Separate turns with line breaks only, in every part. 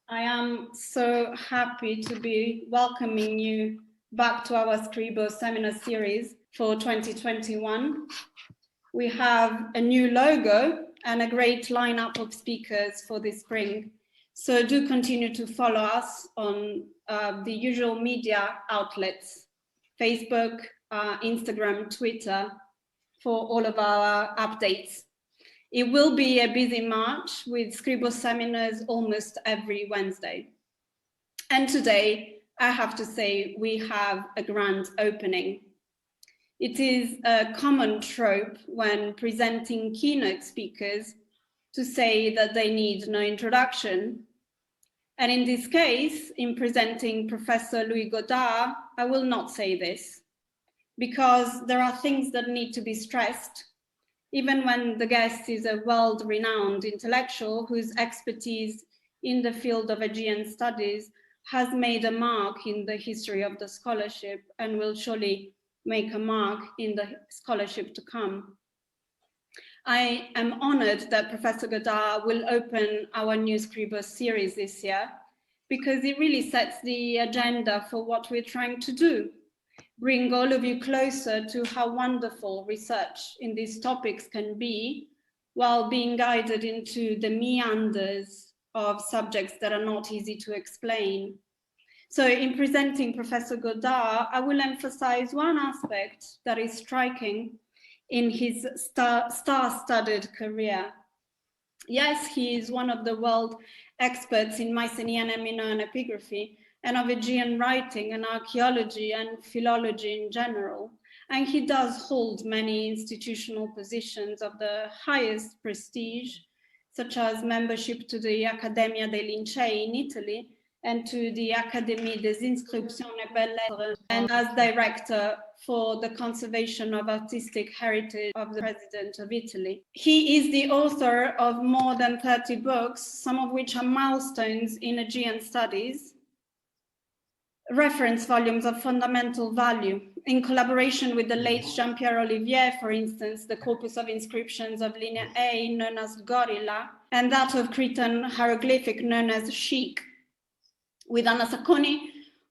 I am so happy to be welcoming you back to our SCRIBO seminar series for 2021. We have a new logo and a great lineup of speakers for this spring. So do continue to follow us on the usual media outlets, Facebook, Instagram, Twitter, for all of our updates. It will be a busy March with SCRIBO seminars almost every Wednesday. And today, I have to say, we have a grand opening. It is a common trope when presenting keynote speakers to say that they need no introduction. And in this case, in presenting Professor Louis Godart, I will not say this, because there are things that need to be stressed, even when the guest is a world-renowned intellectual whose expertise in the field of Aegean studies has made a mark in the history of the scholarship and will surely make a mark in the scholarship to come. I am honored that Professor Godart will open our new SCRIBO series this year, because it really sets the agenda for what we're trying to do. Bring all of you closer to how wonderful research in these topics can be, while being guided into the meanders of subjects that are not easy to explain. So in presenting Professor Godart, I will emphasize one aspect that is striking in his star-studded career. Yes, he is one of the world experts in Mycenaean and Minoan epigraphy, and of Aegean writing and archaeology and philology in general. And he does hold many institutional positions of the highest prestige, such as membership to the Accademia dei Lincei in Italy and to the Académie des Inscriptions et Belles-Lettres, and as director for the conservation of artistic heritage of the President of Italy. He is the author of more than 30 books, some of which are milestones in Aegean studies, reference volumes of fundamental value. In collaboration with the late Jean-Pierre Olivier, for instance, the corpus of inscriptions of Linear A, known as Gorilla, and that of Cretan hieroglyphic known as Sheik, with Anna Sacconi,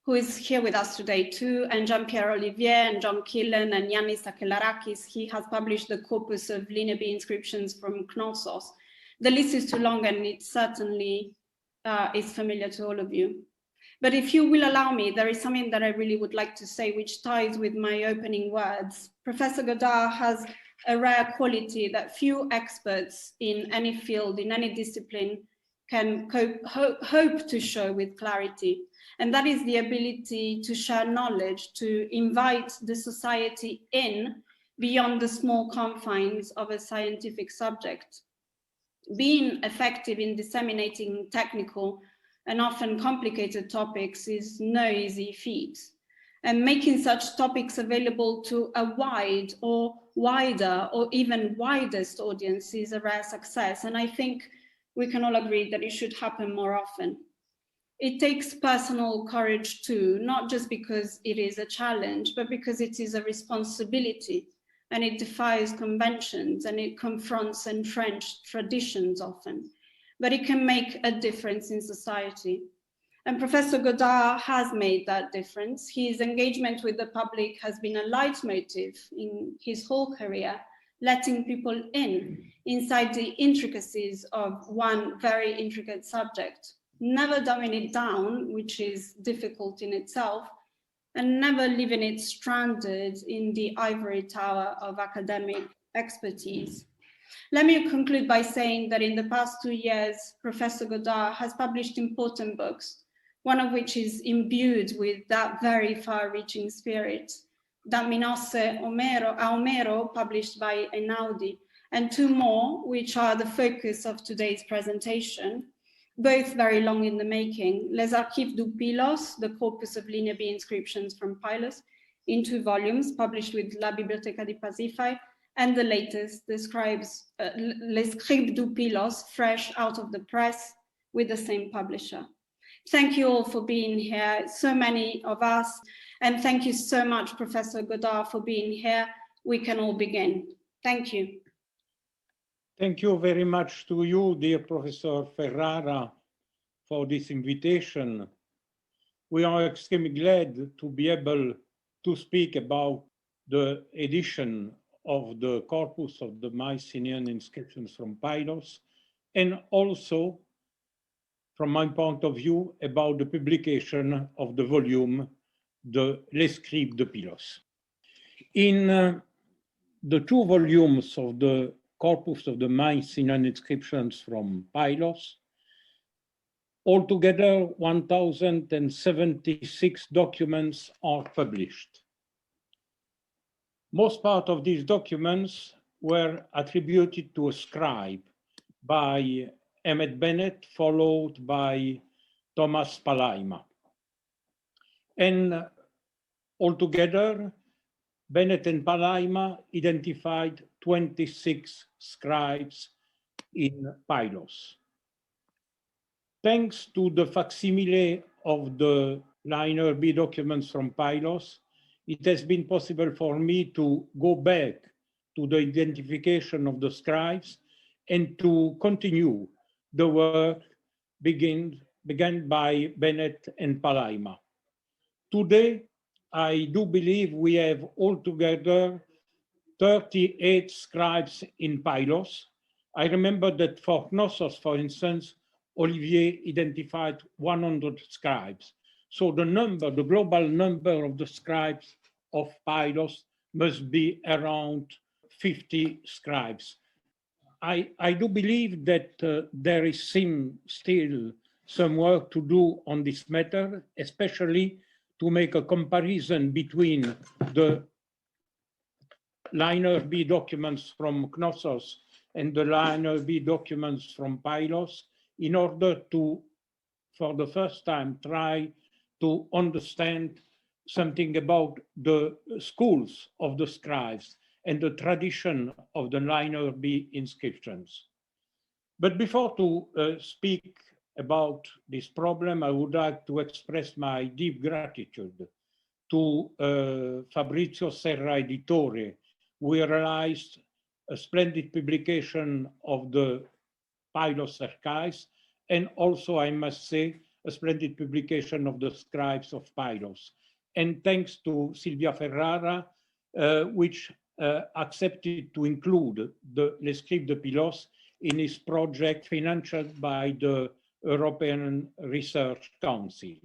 who is here with us today too, and Jean-Pierre Olivier and John Killen and Yannis Akelarakis. He has published the corpus of Linear B inscriptions from Knossos. The list is too long and it certainly is familiar to all of you. But if you will allow me, there is something that I really would like to say, which ties with my opening words. Professor Godart has a rare quality that few experts in any field, in any discipline, can hope to show with clarity. And that is the ability to share knowledge, to invite the society in beyond the small confines of a scientific subject. Being effective in disseminating technical and often complicated topics is no easy feat. And making such topics available to a wide or wider or even widest audience is a rare success. And I think we can all agree that it should happen more often. It takes personal courage too, not just because it is a challenge, but because it is a responsibility, and it defies conventions and it confronts entrenched traditions often. But it can make a difference in society. And Professor Godart has made that difference. His engagement with the public has been a leitmotif in his whole career, letting people inside the intricacies of one very intricate subject, never dumbing it down, which is difficult in itself, and never leaving it stranded in the ivory tower of academic expertise. Let me conclude by saying that in the past 2 years, Professor Godart has published important books, one of which is imbued with that very far-reaching spirit, Da Minosse a Omero, published by Einaudi, and 2 more, which are the focus of today's presentation, both very long in the making. Les Archives du Pylos, the corpus of Linear B inscriptions from Pylos, in 2 volumes, published with La Biblioteca di Pasiphae, and the latest, the Scribes, Les Scribes du Pylos, fresh out of the press with the same publisher. Thank you all for being here, so many of us, and thank you so much, Professor Godart, for being here. We can all begin. Thank you.
Thank you very much to you, dear Professor Ferrara, for this invitation. We are extremely glad to be able to speak about the edition of the corpus of the Mycenaean inscriptions from Pylos, and also, from my point of view, about the publication of the volume, Les Scribes de Pylos. In the two volumes of the corpus of the Mycenaean inscriptions from Pylos, altogether 1,076 documents are published. Most part of these documents were attributed to a scribe by Emmett Bennett, followed by Thomas Palaima. And altogether, Bennett and Palaima identified 26 scribes in Pylos. Thanks to the facsimile of the liner B documents from Pylos, it has been possible for me to go back to the identification of the scribes and to continue the work began by Bennett and Palaima. Today, I do believe we have altogether 38 scribes in Pylos. I remember that for Knossos, for instance, Olivier identified 100 scribes. So the global number of the scribes of Pylos must be around 50 scribes. I do believe that there is still some work to do on this matter, especially to make a comparison between the liner B documents from Knossos and the liner B documents from Pylos, in order to, for the first time, try to understand something about the schools of the scribes and the tradition of the liner B inscriptions. But before to speak about this problem, I would like to express my deep gratitude to Fabrizio Serra Editore, who realized a splendid publication of the Pylos archives, and also, I must say, a splendid publication of the scribes of Pylos. And thanks to Silvia Ferrara, which accepted to include the Les Scribes de Pylos in his project financed by the European Research Council.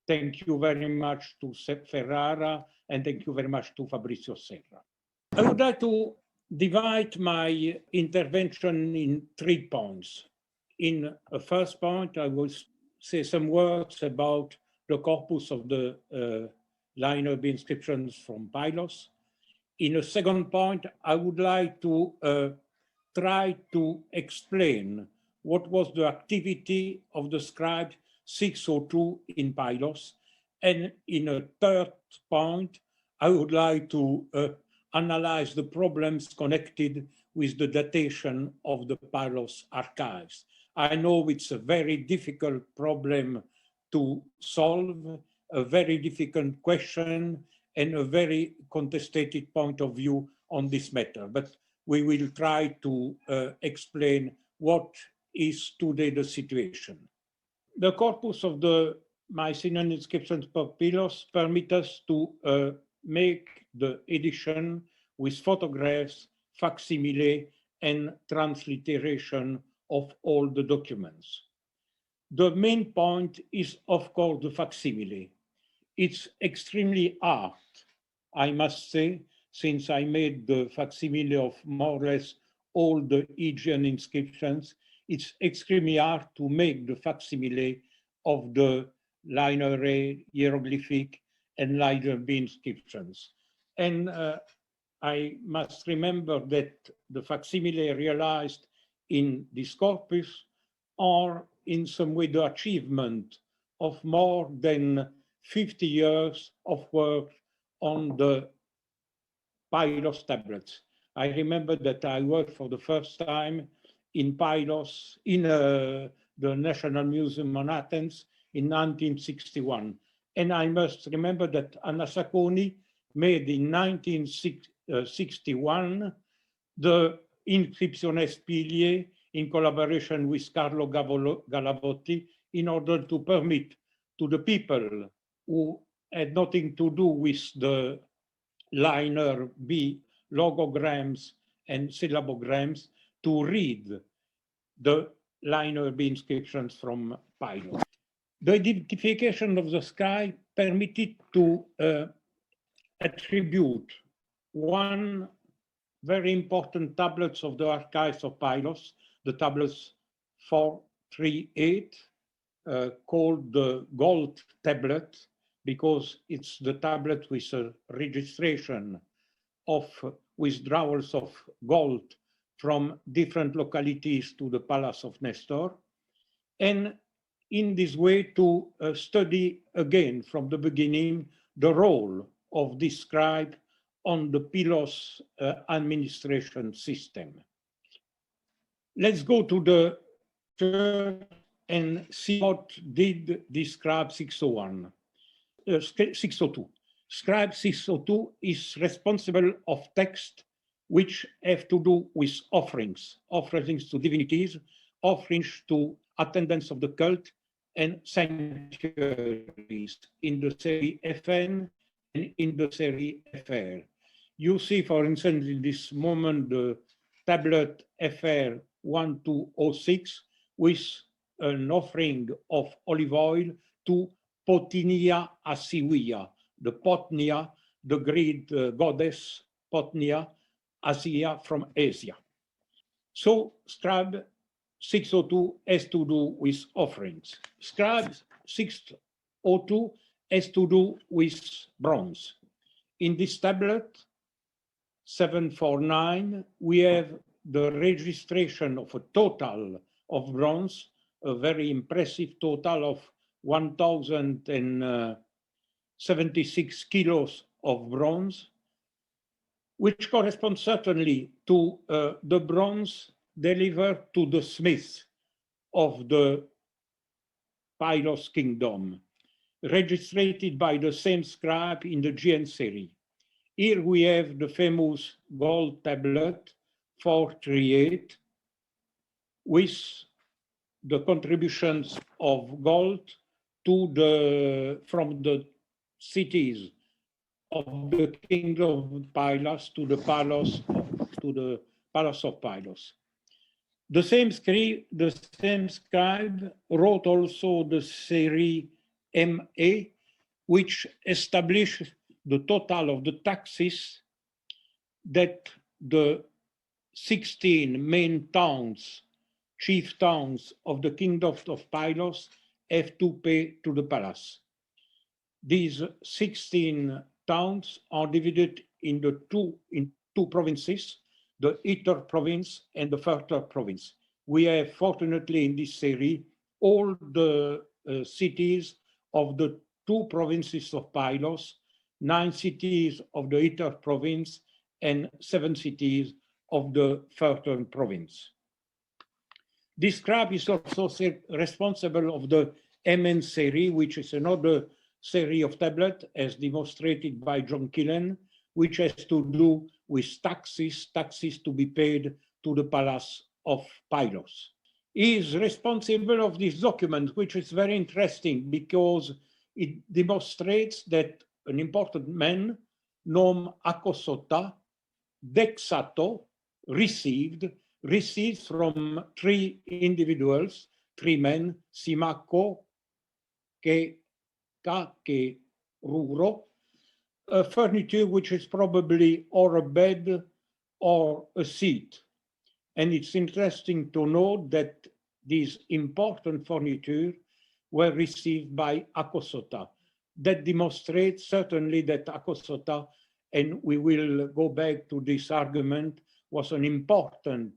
Thank you very much to Ferrara, and thank you very much to Fabrizio Serra. I would like to divide my intervention in 3 points. In a first point, I will say some words about the corpus of the liner B inscriptions from Pylos. In a second point, I would like to try to explain what was the activity of the scribe 602 in Pylos. And in a third point, I would like to analyze the problems connected with the datation of the Pylos archives. I know it's a very difficult problem to solve, a very difficult question, and a very contested point of view on this matter. But we will try to explain what is today the situation. The corpus of the Mycenaean inscriptions per Pylos permit us to make the edition with photographs, facsimile, and transliteration of all the documents. The main point is, of course, the facsimile. It's extremely hard, I must say, since I made the facsimile of more or less all the Aegean inscriptions. It's extremely hard to make the facsimile of the liner A hieroglyphic and liner B inscriptions. And I must remember that the facsimile realized in this corpus are in some way the achievement of more than 50 years of work on the Pylos tablets. I remember that I worked for the first time in Pylos, in the National Museum on Athens in 1961. And I must remember that Anna Sacconi made in 1961 the Inscriptiones Piliae in collaboration with Carlo Galavotti in order to permit to the people who had nothing to do with the liner B logograms and syllabograms to read the liner B inscriptions from Pylos. The identification of the scribe permitted to attribute one very important tablets of the archives of Pylos, the tablets 438, called the gold tablet, because it's the tablet with a registration of withdrawals of gold from different localities to the Palace of Nestor. And in this way to study again from the beginning the role of this scribe on the Pylos administration system. Let's go to the church and see what did this scribe 602. Scribe 602 is responsible of text which have to do with offerings to divinities, offerings to attendants of the cult, and sanctuaries in the series FN and in the series FR. You see, for instance, in this moment, the tablet FR 1206 with an offering of olive oil to Potnia Asiwia, the Potnia, the Greek goddess Potnia Asia from Asia. So scribe 602 has to do with offerings. Scribe 602 has to do with bronze. In this tablet 749, we have the registration of a total of bronze, a very impressive total of 1,076 kilos of bronze, which corresponds certainly to the bronze delivered to the smiths of the Pylos kingdom, registered by the same scribe in the GN series. Here we have the famous gold tablet 438 with the contributions of gold to from the cities of the kingdom of Pylos to the Palace of Pylos. The same scribe wrote also the series MA, which established the total of the taxes that the 16 main towns, chief towns of the kingdom of Pylos have to pay to the palace. These 16 towns are divided in two provinces, the Iter province and the Further province. We have, fortunately, in this series, all the cities of the two provinces of Pylos, 9 cities of the Iter province, and 7 cities of the Further province. This scribe is also responsible of the MN series, which is another series of tablets, as demonstrated by John Killen, which has to do with taxes to be paid to the Palace of Pylos. He is responsible of this document, which is very interesting because it demonstrates that an important man, named Akosota, Dexato, received from 3 individuals, 3 men, Simako, Ke Ruro, a furniture which is probably or a bed or a seat. And it's interesting to note that these important furniture were received by Akosota. That demonstrates certainly that Akosota, and we will go back to this argument, was an important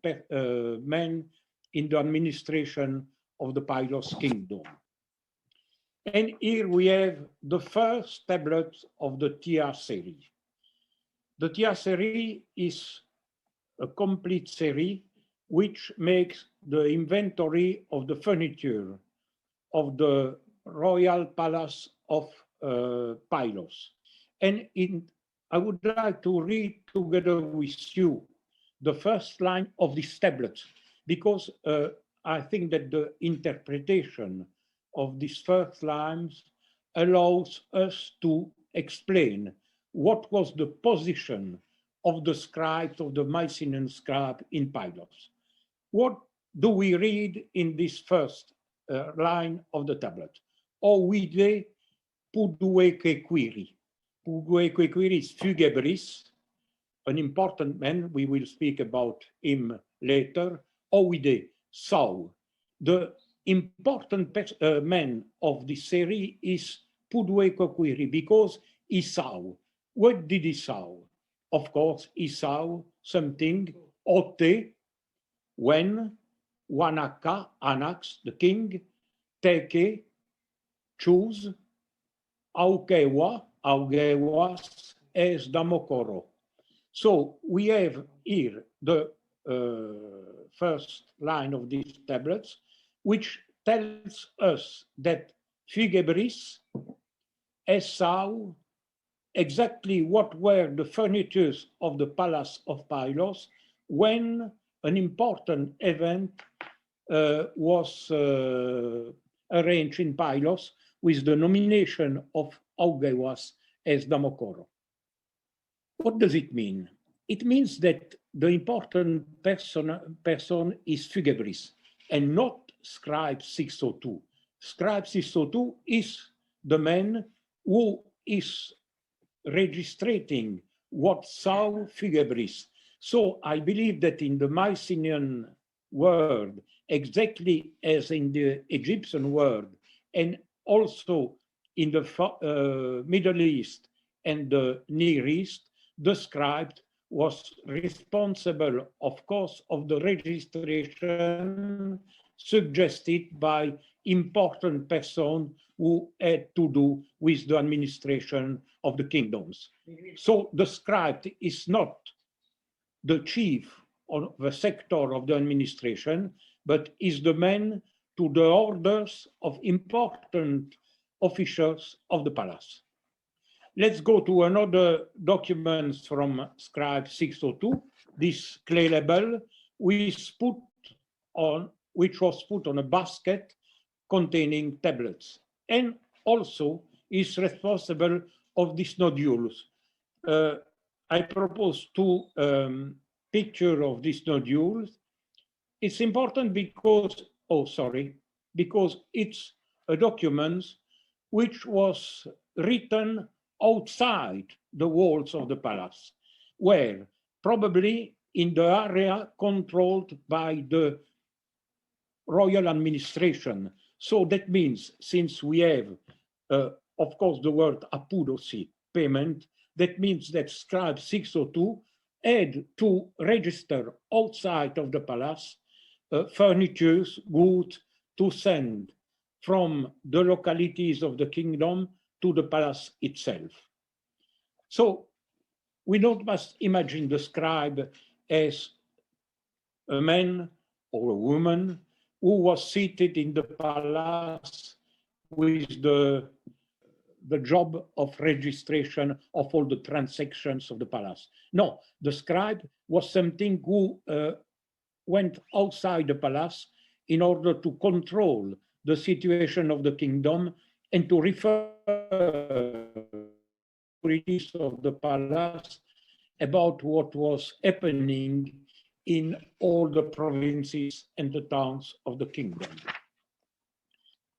man in the administration of the Pylos kingdom. And here we have the first tablet of the TR series. The TR series is a complete series which makes the inventory of the furniture of the royal palace of Pylos. And I would like to read together with you the first line of this tablet, because I think that the interpretation of these first lines allows us to explain what was the position of the scribes, of the Mycenaean scribe in Pylos. What do we read in this first line of the tablet? O vide pudueque quiri. Pudueque quiri is Fugebris, an important man. We will speak about him later. Ovide saw. The important man of this series is Pudueque quiri because he saw. What did he saw? Of course, he saw something, ote, when Wanaka, Anax, the king, teke, choose, augewa, augewas, es damokoro. So we have here the first line of these tablets, which tells us that Fugebris saw exactly what were the furnitures of the palace of Pylos when an important event was arranged in Pylos with the nomination of Augewas as Damokoro. What does it mean? It means that the important person is Fugebris and not Scribe 602. Scribe 602 is the man who is registering what saw Fugebris. So I believe that in the Mycenaean world, exactly as in the Egyptian world, and also in the Middle East and the Near East, the scribe was responsible, of course, of the registration suggested by important persons who had to do with the administration of the kingdoms. So the scribe is not the chief of the sector of the administration, but is the man to the orders of important officials of the palace. Let's go to another document from Scribe 602, this clay label, which was put on a basket containing tablets, and also is responsible of these nodules. I propose two pictures of these nodules. It's important because, because it's a document which was written outside the walls of the palace, where probably in the area controlled by the royal administration. So that means, since we have, of course, the word apudosi, payment, that means that Scribe 602 had to register outside of the palace furniture, goods to send from the localities of the kingdom to the palace itself. So we don't must imagine the scribe as a man or a woman who was seated in the palace with the job of registration of all the transactions of the palace. No, the scribe was something who went outside the palace in order to control the situation of the kingdom and to refer of the palace about what was happening in all the provinces and the towns of the kingdom.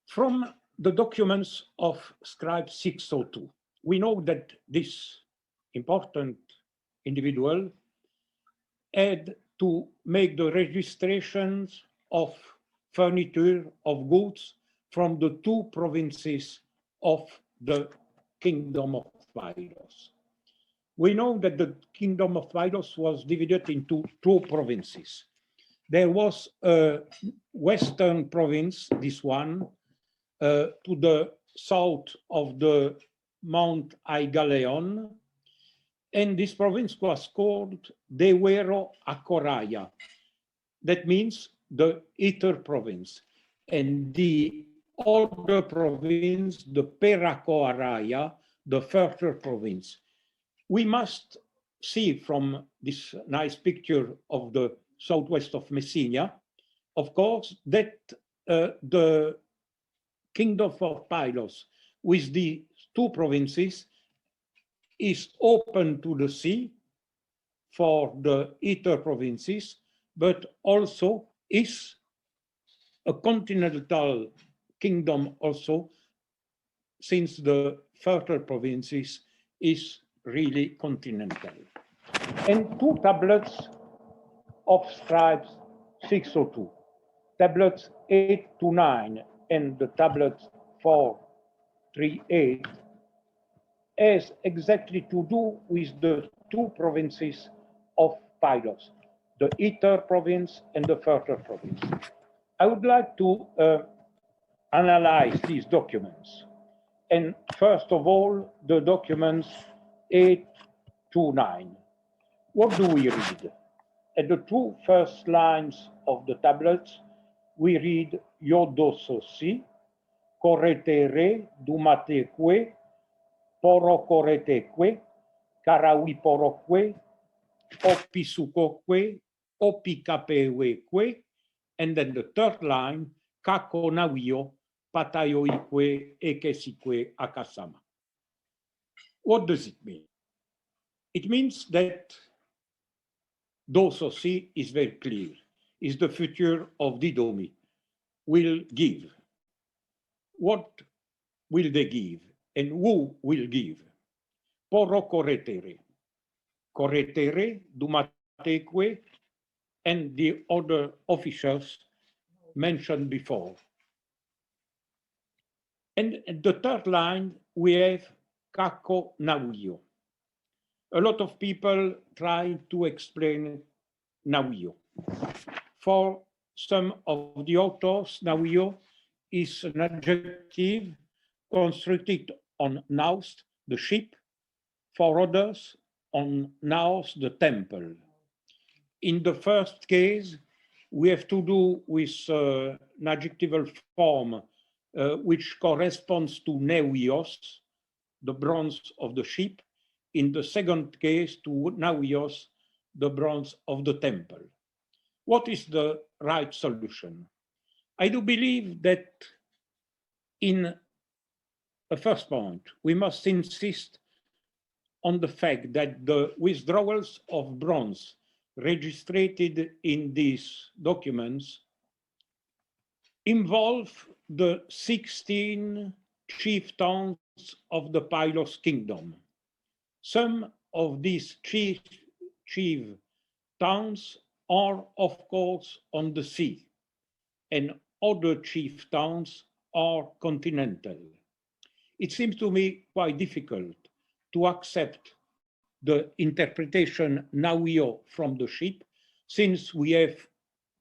From the documents of Scribe 602, we know that this important individual had to make the registrations of furniture, of goods from the two provinces of the kingdom of Pylos. We know that the kingdom of Pylos was divided into two provinces. There was a western province, this one, to the south of the Mount Aigaleon, and this province was called Dewero Acoraya. That means the Ether province. And the other province, the Peracoaraya, the Fertile province. We must see from this nice picture of the southwest of Messina, of course, that the kingdom of Pylos with the two provinces is open to the sea for the Ether provinces, but also is a continental kingdom also, since the further provinces is really continental. And two tablets of Scribes 602, tablets 8 to 9 and the tablet 438, has exactly to do with the two provinces of Pylos, the Ether province and the Further province. I would like to analyze these documents. And first of all, the documents 8 to 9. What do we read? At the two first lines of the tablets, we read Iodososi, corretere, dumateque, porocoreteque, carawiporoque, opisucoque, opicapeweque, and then the third line, caconavio, pataioique, ekesique, akasama. What does it mean? It means that dososi is very clear, is the future of didomi, will give. What will they give? And who will give? Porro corretere. Corretere, dumateque, and the other officials mentioned before. And the third line, we have caco nauio. A lot of people try to explain nauio. For some of the authors, nauio is an adjective constructed on naus, the ship, for others on naus, the temple. In the first case, we have to do with an adjectival form which corresponds to neuios, the bronze of the ship. In the second case, to nauios, the bronze of the temple. What is the right solution? I do believe that in a first point, we must insist on the fact that the withdrawals of bronze registered in these documents involve the 16 chief towns of the Pylos kingdom. Some of these chief towns are, of course, on the sea, and other chief towns are continental. It seems to me quite difficult to accept the interpretation nauio from the ship, since we have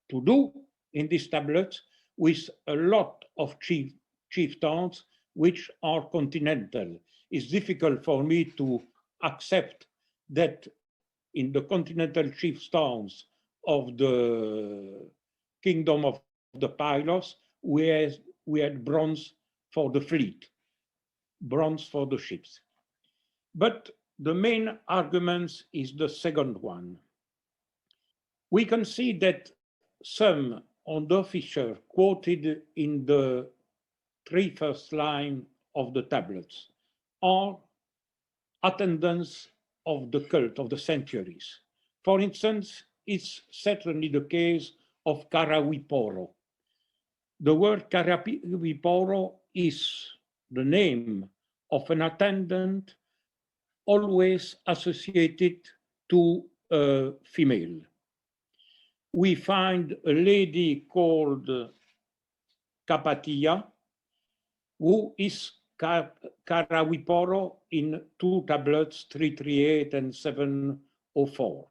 to do in this tablet with a lot of chief towns which are continental. It's difficult for me to accept that in the continental chief towns of the kingdom of the Pylos, we had bronze for the fleet, bronze for the ships. But the main argument is the second one. We can see that some underofficials quoted in the three first line of the tablets are attendants of the cult of the centuries. For instance, it's certainly the case of Carawiporo. The word Carawiporo is the name of an attendant always associated to a female. We find a lady called Capatia, who is Carawiporo in two tablets, 338 and 704.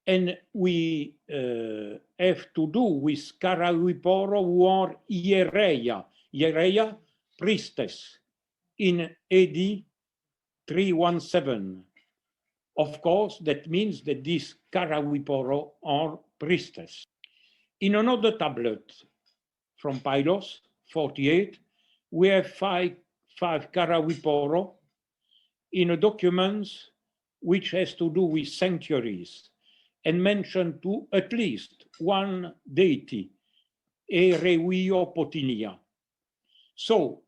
And we have to do with Carawiporo, who are Hiereia, priestess, in AD 317. Of course, that means that these Carawiporo are priestess. In another tablet from Pylos, 48, we have five Carawiporo in a document which has to do with sanctuaries and mention to at least one deity, Ereuio Potinia. So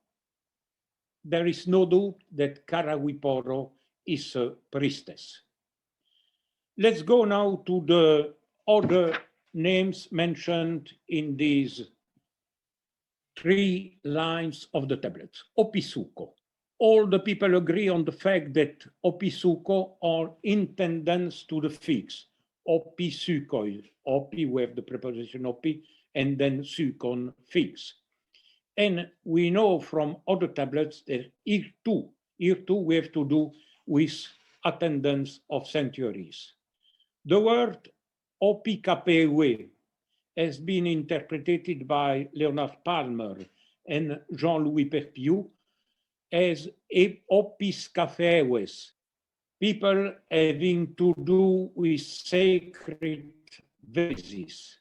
there is no doubt that Karawiporo is a priestess. Let's go now to the other names mentioned in these 3 lines of the tablets. Opisuko. All the people agree on the fact that opisuko are intendants to the figs. Opisukoi. Opi, we have the preposition opi, and then sukon, figs. And we know from other tablets that here too we have to do with attendance of sanctuaries. The word opikapewe has been interpreted by Leonard Palmer and Jean-Louis Perpiou as opiskafewes, people having to do with sacred vases.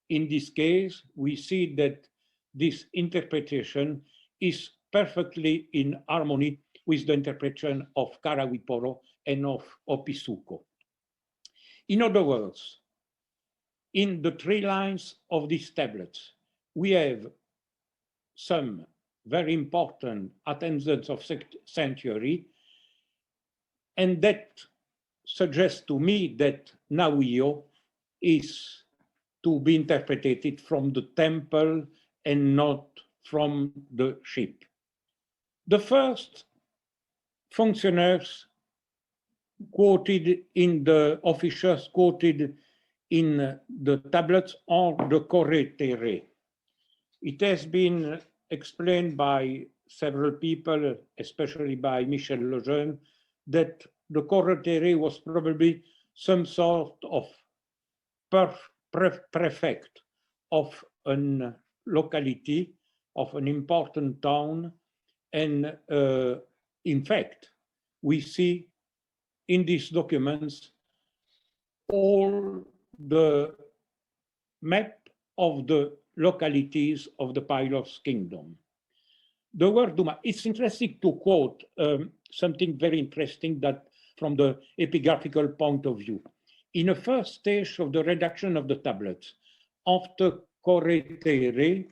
In this case, we see that this interpretation is perfectly in harmony with the interpretation of Karawiporo and of Opisuko. In other words, in the 3 lines of these tablets, we have some very important attendance of sanctuary, and that suggests to me that Nauio is to be interpreted from the temple and not from the ship. The first functionaries quoted in the officials quoted in the tablets are the corretere. It has been explained by several people, especially by Michel Lejeune, that the corretere was probably some sort of prefect of a locality, of an important town. And in fact, we see in these documents all the map of the localities of the Pylos kingdom. The word Duma, it's interesting to quote something very interesting that from the epigraphical point of view. In the first stage of the redaction of the tablets, after corretere,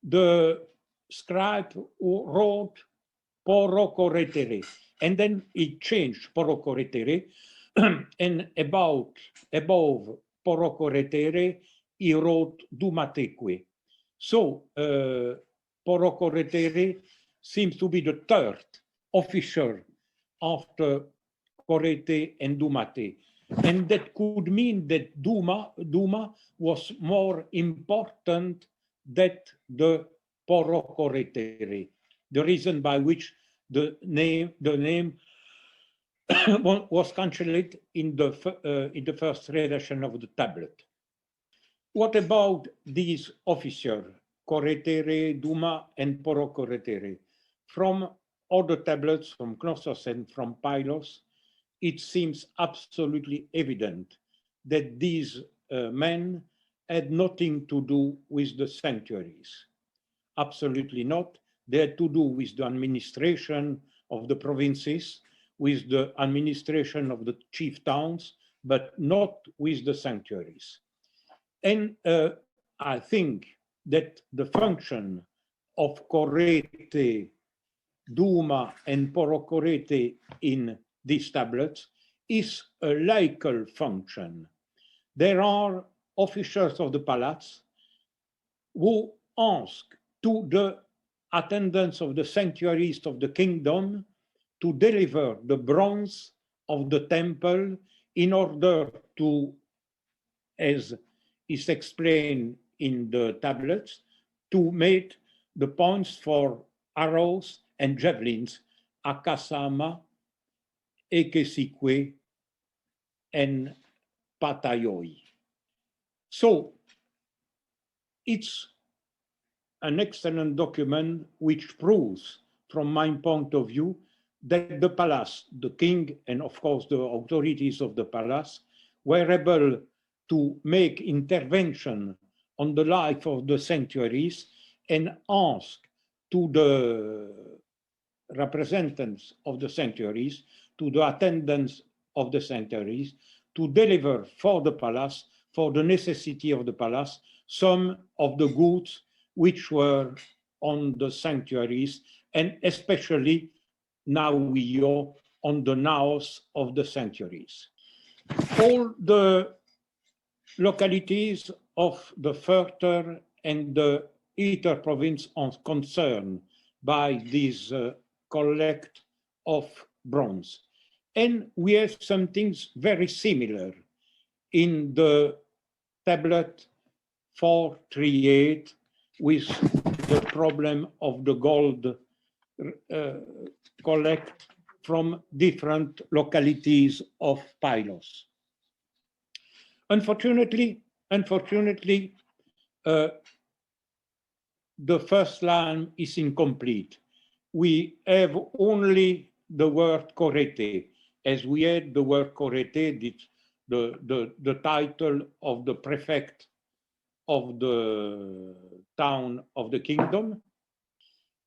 the scribe wrote porocorretere, and then he changed porocorretere, and above porocorretere, he wrote dumateque. So porocorretere seems to be the 3rd official after correte and dumate. And that could mean that Duma was more important than the porocorretere, the reason by which the name was cancelled in the first redaction of the tablet. What about these officers, corretere, Duma, and porocorretere? From other tablets, from Knossos and from Pylos, it seems absolutely evident that these men had nothing to do with the sanctuaries. Absolutely not. They had to do with the administration of the provinces, with the administration of the chief towns, but not with the sanctuaries. And I think that the function of correte, Duma, and porocorrete in these tablets is a laical function. There are officials of the palace who ask to the attendants of the sanctuaries of the kingdom to deliver the bronze of the temple in order to, as is explained in the tablets, to make the points for arrows and javelins, akasama, ekesikwe, and patayoi. So it's an excellent document which proves, from my point of view, that the palace, the king, and of course the authorities of the palace were able to make intervention on the life of the sanctuaries and ask to the representatives of the sanctuaries, to the attendants of the sanctuaries, to deliver for the palace, for the necessity of the palace, some of the goods which were on the sanctuaries, and especially now we are on the naos of the sanctuaries. All the localities of the Further and the Ether province are concerned by this collect of bronze. And we have some things very similar in the tablet 438 with the problem of the gold collect from different localities of Pylos. Unfortunately, the first line is incomplete. We have only the word correte. As we had the word correte, the title of the prefect of the town of the kingdom.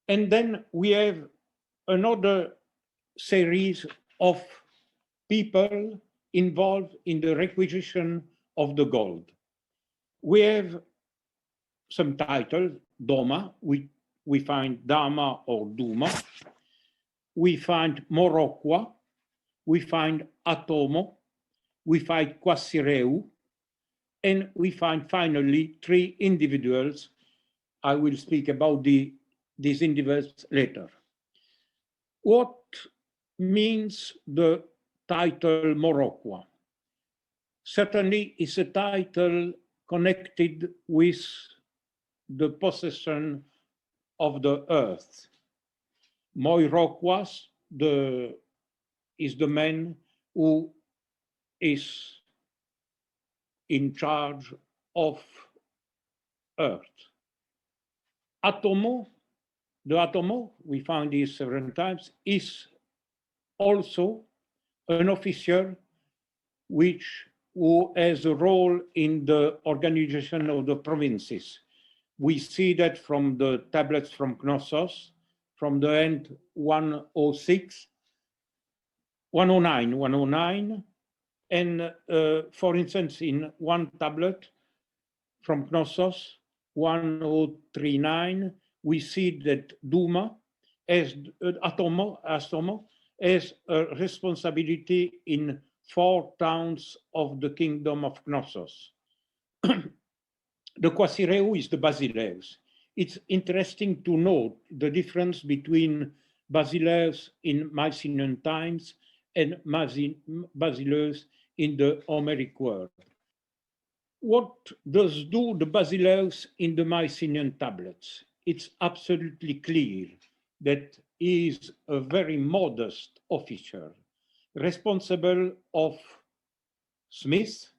And then we have another series of people involved in the requisition of the gold. We have some titles, Doma, we find Dama or Duma. We find Morocqua, we find Atomo, we find Quasireu, and we find finally 3 individuals. I will speak about these individuals later. What means the title Morocqua? Certainly it's a title connected with the possession of the earth. Moirocquas is the man who is in charge of earth. Atomo, the Atomo, we found this several times, is also an officer who has a role in the organization of the provinces. We see that from the tablets from Knossos, from the end 109, and for instance, in one tablet from Knossos, 1039, we see that Duma, as Atomo has a responsibility in 4 towns of the kingdom of Knossos. The Quasireu is the Basileus. It's interesting to note the difference between Basileus in Mycenaean times and Basileus in the Homeric world. What does do the Basileus in the Mycenaean tablets? It's absolutely clear that he is a very modest officer, responsible of smiths,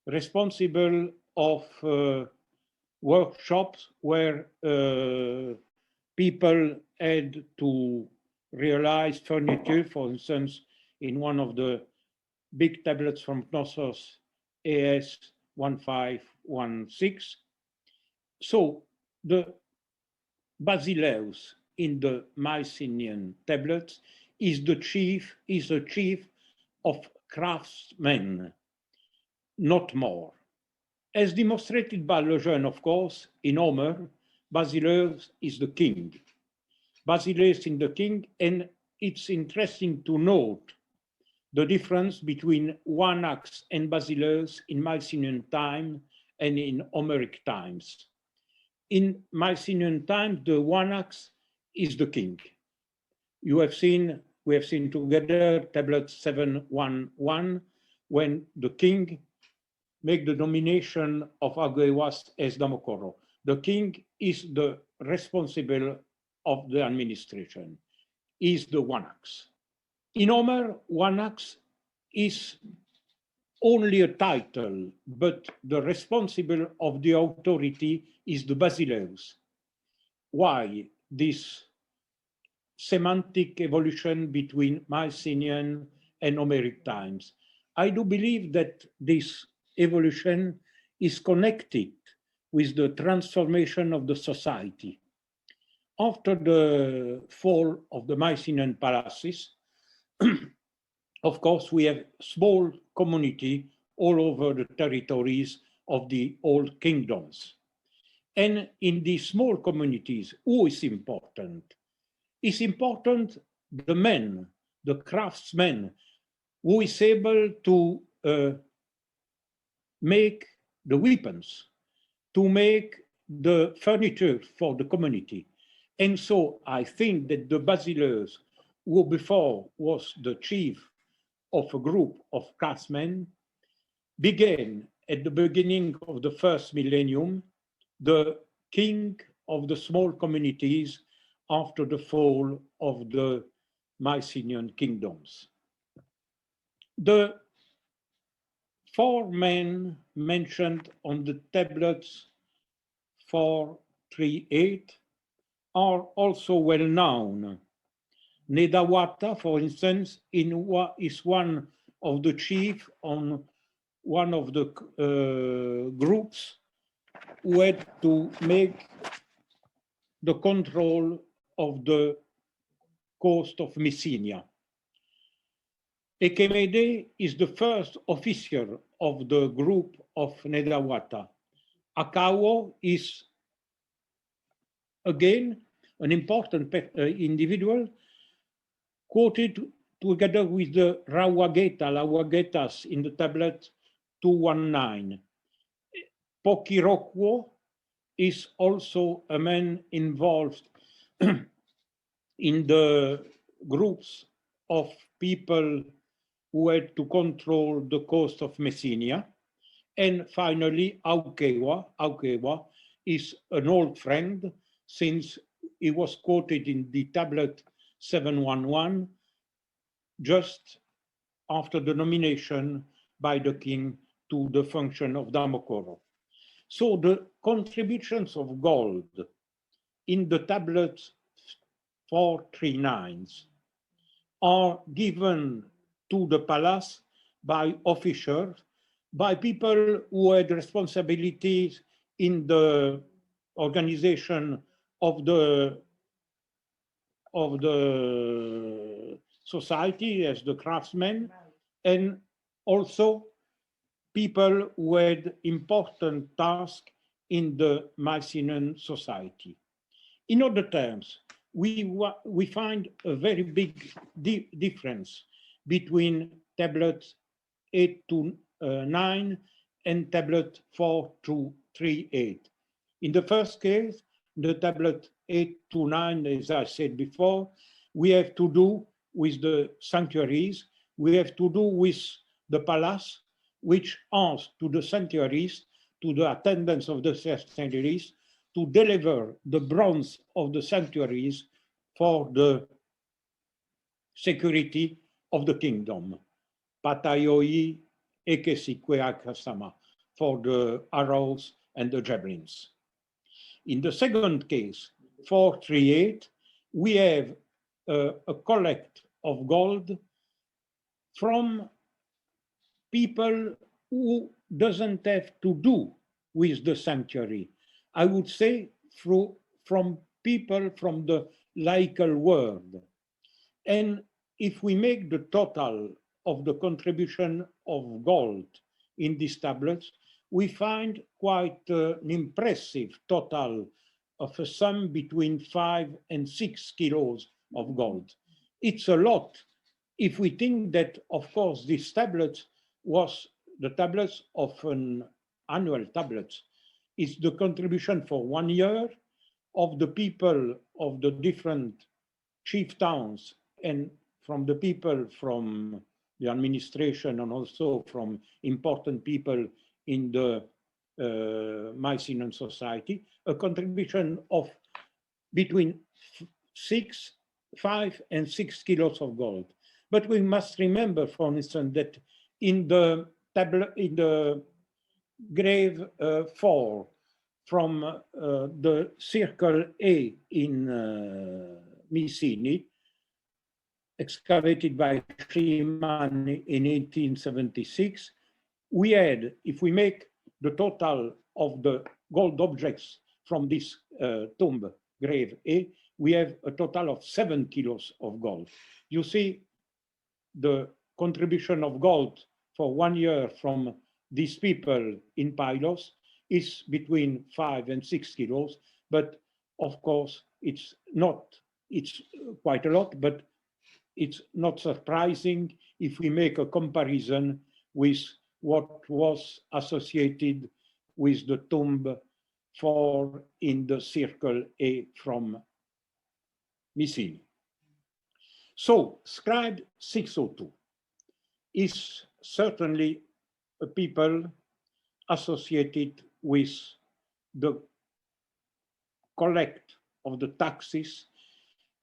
responsible of workshops where people had to realize furniture, for instance, in one of the big tablets from Knossos, AS 1516. So the Basileus in the Mycenaean tablets is a chief of craftsmen, not more. As demonstrated by Lejeune, of course, in Homer, Basileus is the king. Basileus is the king, and it's interesting to note the difference between Wanax and Basileus in Mycenaean time and in Homeric times. In Mycenaean times, the Wanax is the king. We have seen together tablet 711, when the king make the nomination of Aguewas as Damokoro. The king is the responsible of the administration, is the Wanax. In Homer, Wanax is only a title, but the responsible of the authority is the Basileus. Why this semantic evolution between Mycenaean and Homeric times? I do believe that this evolution is connected with the transformation of the society. After the fall of the Mycenaean palaces, of course, we have small community all over the territories of the old kingdoms. And in these small communities, who is important? It's important the men, the craftsmen, who is able to make the weapons, to make the furniture for the community. And so I think that the basileus, who before was the chief of a group of craftsmen, began at the beginning of the first millennium, the king of the small communities after the fall of the Mycenaean kingdoms. The four men mentioned on the tablets 438 are also well known. Nedawata, for instance, is one of the chief on one of the groups who had to make the control of the coast of Messenia. Ekemede is the first officer of the group of Nedawata. Akawo is again an important individual, quoted together with the Lawagetas in the tablet 219. Pokirokwo is also a man involved in the groups of people who had to control the coast of Messenia. And finally, Aukewa is an old friend, since he was quoted in the tablet 711 just after the nomination by the king to the function of Damokoro. So the contributions of gold in the tablet 439 are given to the palace by officers, by people who had responsibilities in the organization of the society as the craftsmen, and also people who had important tasks in the Mycenaean society. In other terms, we find a very big difference between tablet 829 and tablet 4238. In the first case, the tablet 829, as I said before, we have to do with the sanctuaries, we have to do with the palace, which asks to the sanctuaries, to the attendants of the sanctuaries, to deliver the bronze of the sanctuaries for the security of the kingdom. Patayoi Ekesikweakasama, for the arrows and the javelins. In the second case, 438, we have a collect of gold from people who doesn't have to do with the sanctuary. I would say from people from the laical world. And if we make the total of the contribution of gold in these tablets, we find quite an impressive total of a sum between 5 and 6 kilos of gold. It's a lot if we think that, of course, these tablets was the tablets of an annual tablets. It's the contribution for 1 year of the people of the different chief towns and from the people from the administration and also from important people in the Mycenaean society, a contribution of between 5 and 6 kilos of gold. But we must remember, for instance, that in the grave 4 from the Circle A in Mycenae, excavated by Schliemann in 1876, we had, if we make the total of the gold objects from this tomb, grave A, we have a total of 7 kilos of gold. You see the contribution of gold for 1 year from these people in Pylos is between 5 and 6 kilos, but of course it's quite a lot, but it's not surprising if we make a comparison with what was associated with the tomb 4 in the circle A from Mycenae. So scribe 602 is certainly a people associated with the collect of the taxes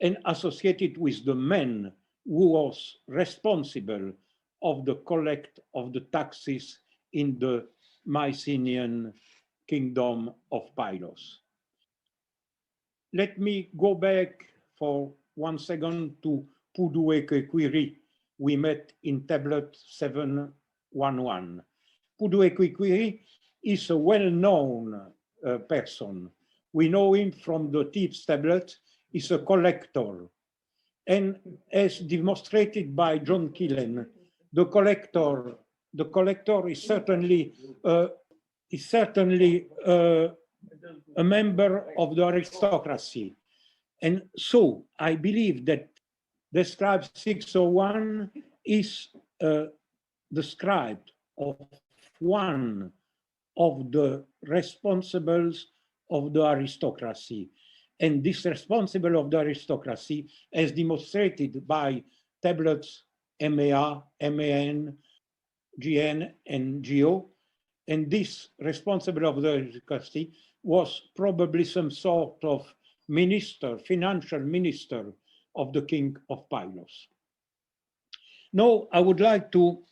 and associated with the man who was responsible of the collect of the taxes in the Mycenaean kingdom of Pylos. Let me go back for 1 second to Puduequequiri we met in tablet 711. Puduequequiri is a well-known person. We know him from the Thebes tablet. He's a collector. And as demonstrated by John Killen, the collector is certainly a member of the aristocracy. And so I believe that the scribe 601 is the scribe of one of the responsibles of the aristocracy. And this responsible of the aristocracy, as demonstrated by tablets MAR, MAN, GN, and GO, and this responsible of the aristocracy was probably some sort of minister, financial minister of the king of Pylos. Now, I would like to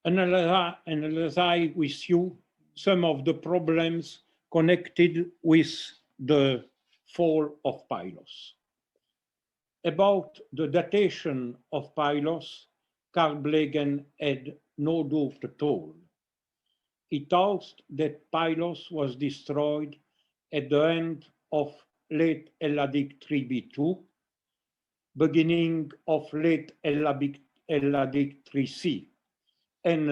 analyze with you some of the problems connected with the fall of Pylos. About the datation of Pylos, Carl Blegen had no doubt at all. He thought that Pylos was destroyed at the end of late Helladic 3b2, beginning of late Helladic 3c. And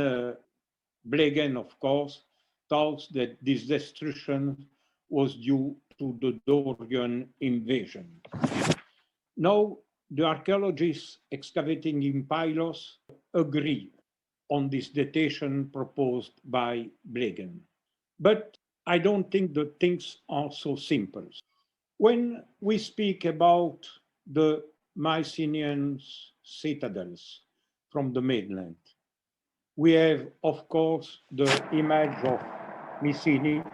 Blegen, of course, thought that this destruction was due to the Dorian invasion. Now, the archaeologists excavating in Pylos agree on this datation proposed by Blegen. But I don't think that things are so simple. When we speak about the Mycenaean citadels from the mainland, we have, of course, the image of Mycenae,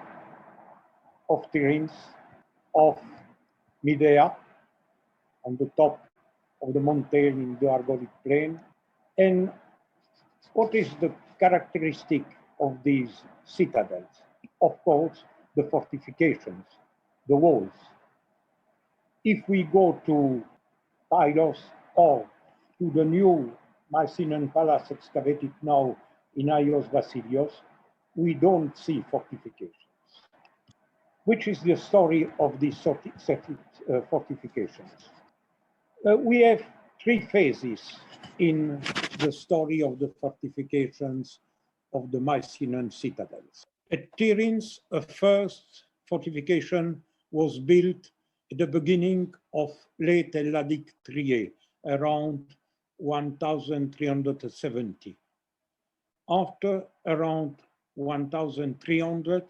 of Tiryns, of Midea, on the top of the mountain in the Argolic plain. And what is the characteristic of these citadels? Of course, the fortifications, the walls. If we go to Pylos or to the new Mycenaean palace excavated now in Aios Vasilios, we don't see fortifications. Which is the story of these fortifications? We have 3 phases in the story of the fortifications of the Mycenaean citadels. At Tiryns, a first fortification was built at the beginning of late Helladic 3a, around 1370. After around 1300,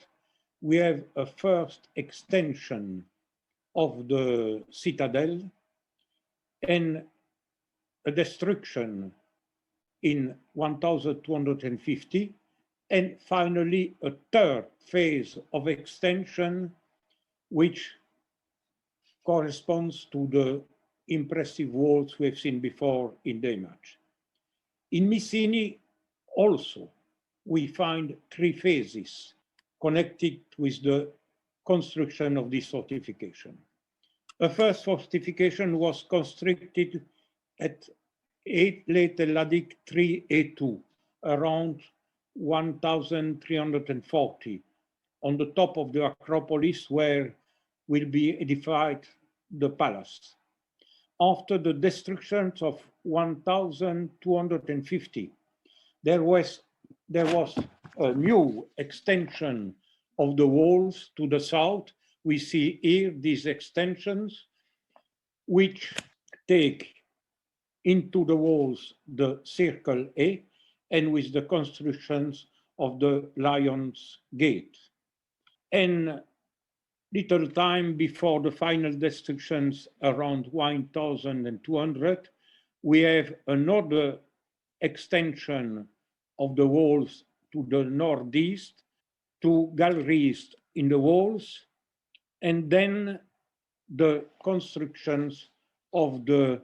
we have a first extension of the citadel and a destruction in 1250, and finally a third phase of extension, which corresponds to the impressive walls we have seen before in the image. In Mycenae also, we find 3 phases connected with the construction of this fortification. A first fortification was constructed at late Helladic 3a2, around 1340, on the top of the Acropolis where will be edified the palace. After the destruction of 1250, there was a new extension of the walls to the south. We see here these extensions which take into the walls the circle A, and with the constructions of the Lion's Gate. And little time before the final destructions around 1200, we have another extension of the walls to the northeast, to galleries in the walls, and then the constructions of the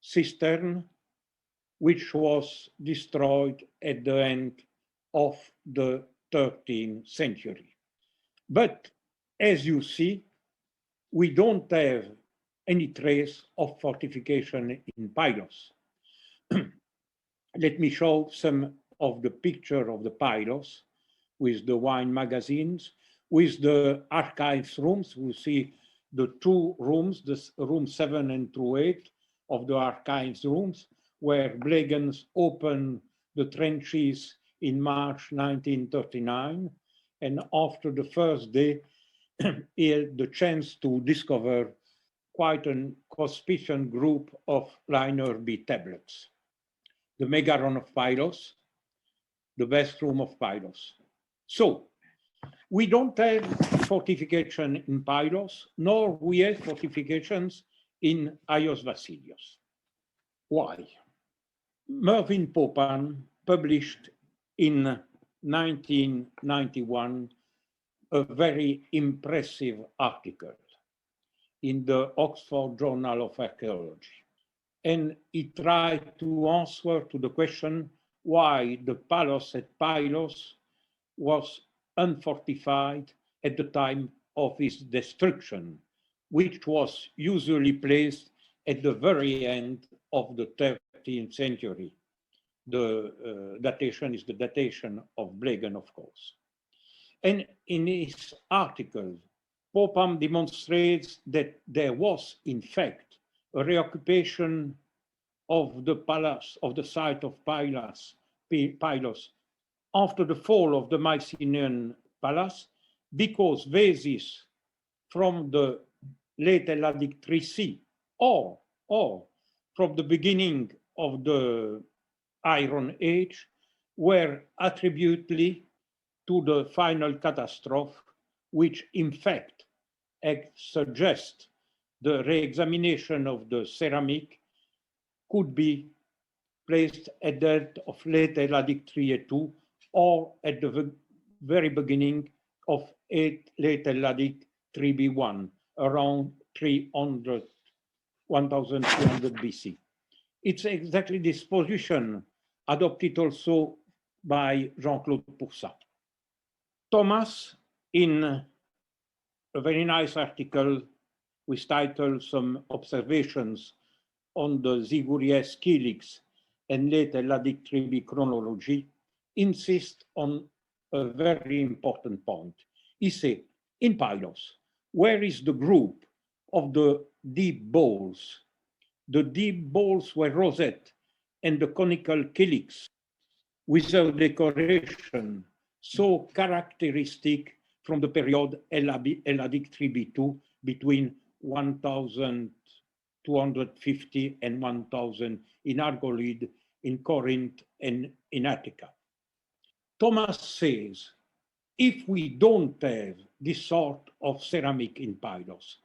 cistern, which was destroyed at the end of the 13th century. But as you see, we don't have any trace of fortification in Pylos. Let me show some of the picture of the Pylos with the wine magazines, with the archives rooms. We see the two rooms, this room 7 and 8 of the archives rooms, where Blegens opened the trenches in March 1939. And after the first day, he had the chance to discover quite an conspicuous group of liner B tablets. The Megaron of Pylos, the best room of Pylos. So we don't have fortification in Pylos, nor we have fortifications in Aios Vasilios. Why? Mervyn Popham published in 1991 a very impressive article in the Oxford Journal of Archaeology. And he tried to answer to the question why the palace at Pylos was unfortified at the time of its destruction, which was usually placed at the very end of the 13th century. The datation is the datation of Blegen, of course. And in his article, Popham demonstrates that there was, in fact, a reoccupation of the palace, of the site of Pylos, after the fall of the Mycenaean palace, because vases from the late Helladic 3C or from the beginning of the Iron Age were attributable to the final catastrophe, which in fact suggests the re-examination of the ceramic could be placed at that of late Helladic 3A2 or at the very beginning of late Helladic 3B1, around 1200 BC. It's exactly this position adopted also by Jean-Claude Poursat. Thomas, in a very nice article with title Some Observations on the Ziguriez Kilix and late Helladic 3B chronology, insists on a very important point. He said, in Pylos, where is the group of the deep bowls? The deep bowls were rosette and the conical kilix with a decoration so characteristic from the period Helladic 3B2 between 1250 and 1000 in Argolid, in Corinth, and in Attica. Thomas says, if we don't have this sort of ceramic in Pylos,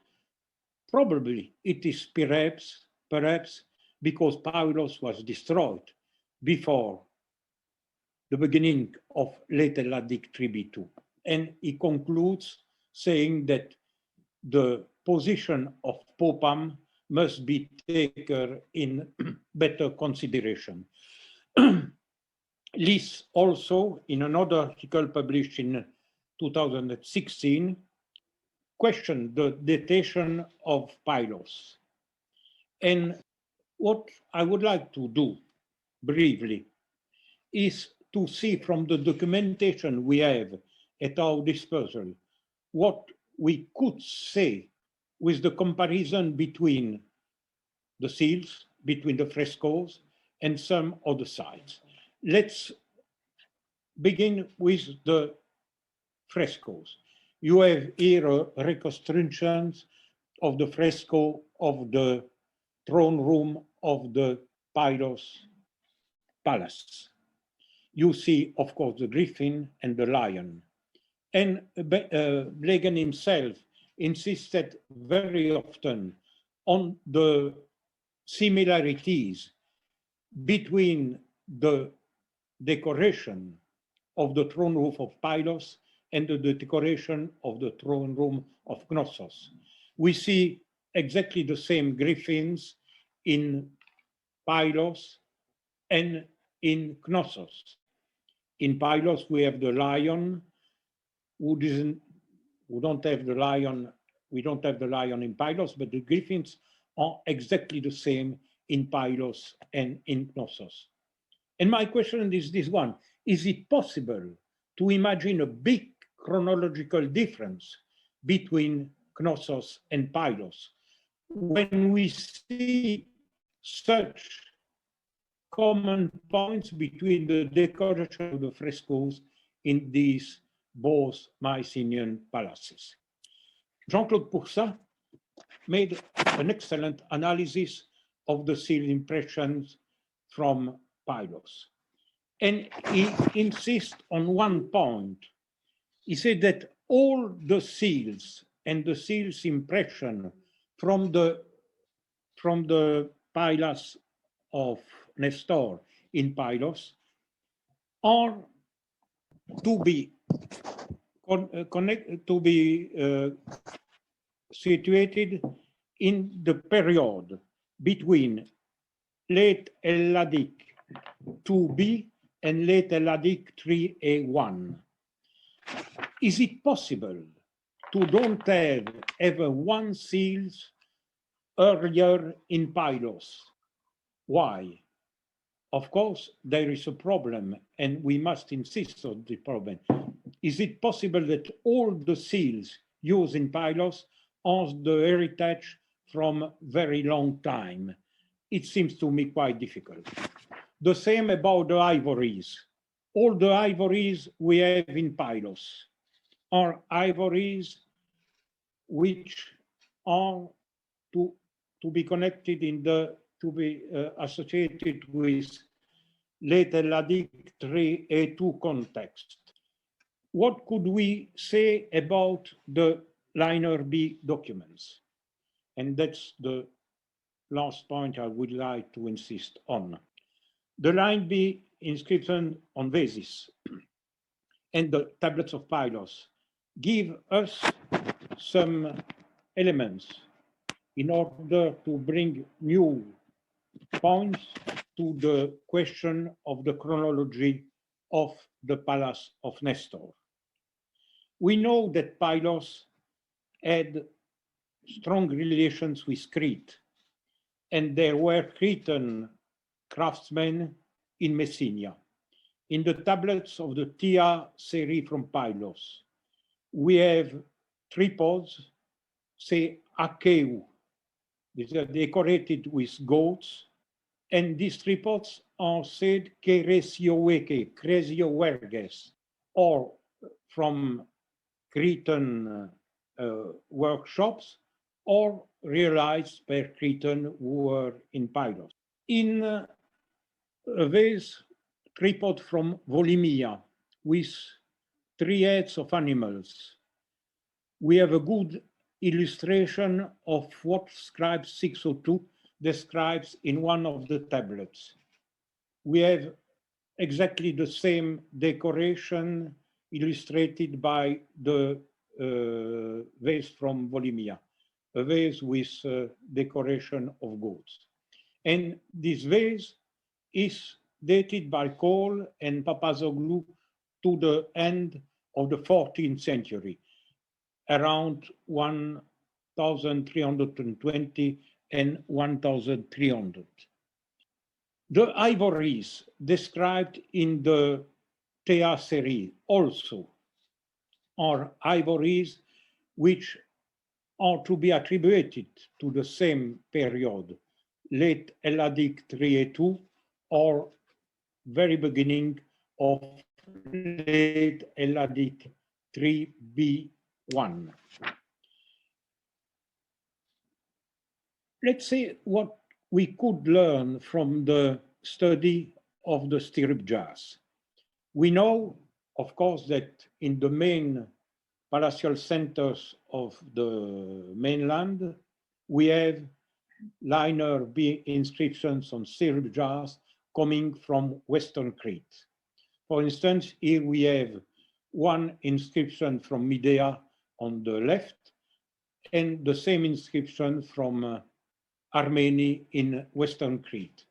probably it is perhaps because Pylos was destroyed before the beginning of late Helladic 3B2. And he concludes saying that the position of Popham must be taken in better consideration. Liss also, in another article published in 2016, questioned the datation of Pylos. And what I would like to do briefly is to see from the documentation we have at our disposal what we could say with the comparison between the seals, between the frescoes, and some other sites. Let's begin with the frescoes. You have here reconstructions of the fresco of the throne room of the Pylos palace. You see, of course, the griffin and the lion. And Blegen himself insisted very often on the similarities between the decoration of the throne room of Pylos and the decoration of the throne room of Knossos. We see exactly the same griffins in Pylos and in Knossos. In Pylos, we have the lion, we don't have the lion in Pylos, but the griffins are exactly the same in Pylos and in Knossos. And my question is this one: is it possible to imagine a big chronological difference between Knossos and Pylos when we see such common points between the decoration of the frescoes in these both Mycenaean palaces? Jean-Claude Poursat made an excellent analysis of the seal impressions from Pylos. And he insists on one point. He said that all the seals and the seals impression from the palace of Nestor in Pylos are to be situated in the period between late Helladic 2b and late Helladic 3a1. Is it possible to don't have ever one seals earlier in Pylos? Why? Of course, there is a problem, and we must insist on the problem. Is it possible that all the seals used in Pylos are the heritage from very long time? It seems to me quite difficult. The same about the ivories. All the ivories we have in Pylos are ivories which are to be connected to be associated with late Helladic 3a2 context. What could we say about the liner B documents? And that's the last point I would like to insist on. The line B inscription on vases and the tablets of Pylos give us some elements in order to bring new points to the question of the chronology of the palace of Nestor. We know that Pylos had strong relations with Crete, and there were Cretan craftsmen in Messenia. In the tablets of the Tia series from Pylos, we have tripods, say Acheu. These are decorated with goats, and these tripods are said Kresiowerges, or from Cretan workshops, or realized by Cretan who were in Pylos. In a vase tripod from Volymia with 3 heads of animals, we have a good illustration of what Scribes 602 describes in one of the tablets. We have exactly the same decoration illustrated by the vase from Volymia, a vase with decoration of goats. And this vase is dated by Cole and Papazoglou to the end of the 14th century, around 1320 and 1300. The ivories described in the Thea series also are ivories which are to be attributed to the same period, late Helladic 3a2 or very beginning of late Helladic 3B1. Let's see what we could learn from the study of the stirrup jars. We know, of course, that in the main palatial centers of the mainland, we have liner B inscriptions on stirrup jars coming from Western Crete. For instance, here we have one inscription from Midea on the left, and the same inscription from Armenia in Western Crete,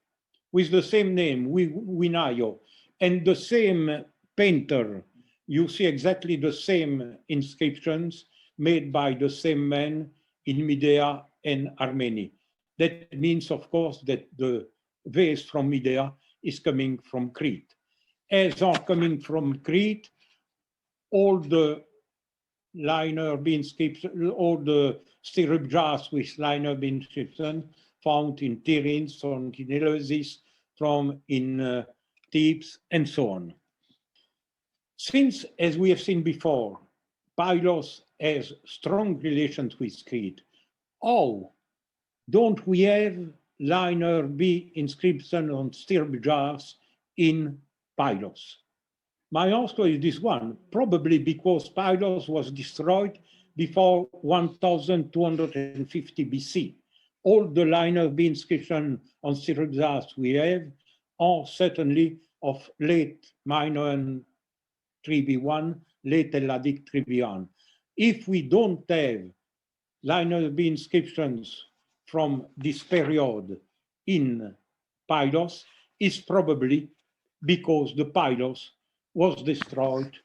with the same name, Winayo, and the same painter. You see exactly the same inscriptions made by the same man in Midea and Armenia. That means, of course, that the vase from Midea is coming from Crete. As are coming from Crete, all the liner B inscription, all the stirrup jars with liner B inscription found in Tiryns, on in Eleusis, from in Thebes, and so on. Since, as we have seen before, Pylos has strong relations with Crete, how don't we have liner B inscription on stirrup jars in Pylos? My answer is this one, probably because Pylos was destroyed before 1250 BC. All the liner B inscription on stirrup jars we have are certainly of late Minoan 3B1, late Helladic 3B1. If we don't have liner B inscriptions from this period in Pylos, it's probably because the Pylos was destroyed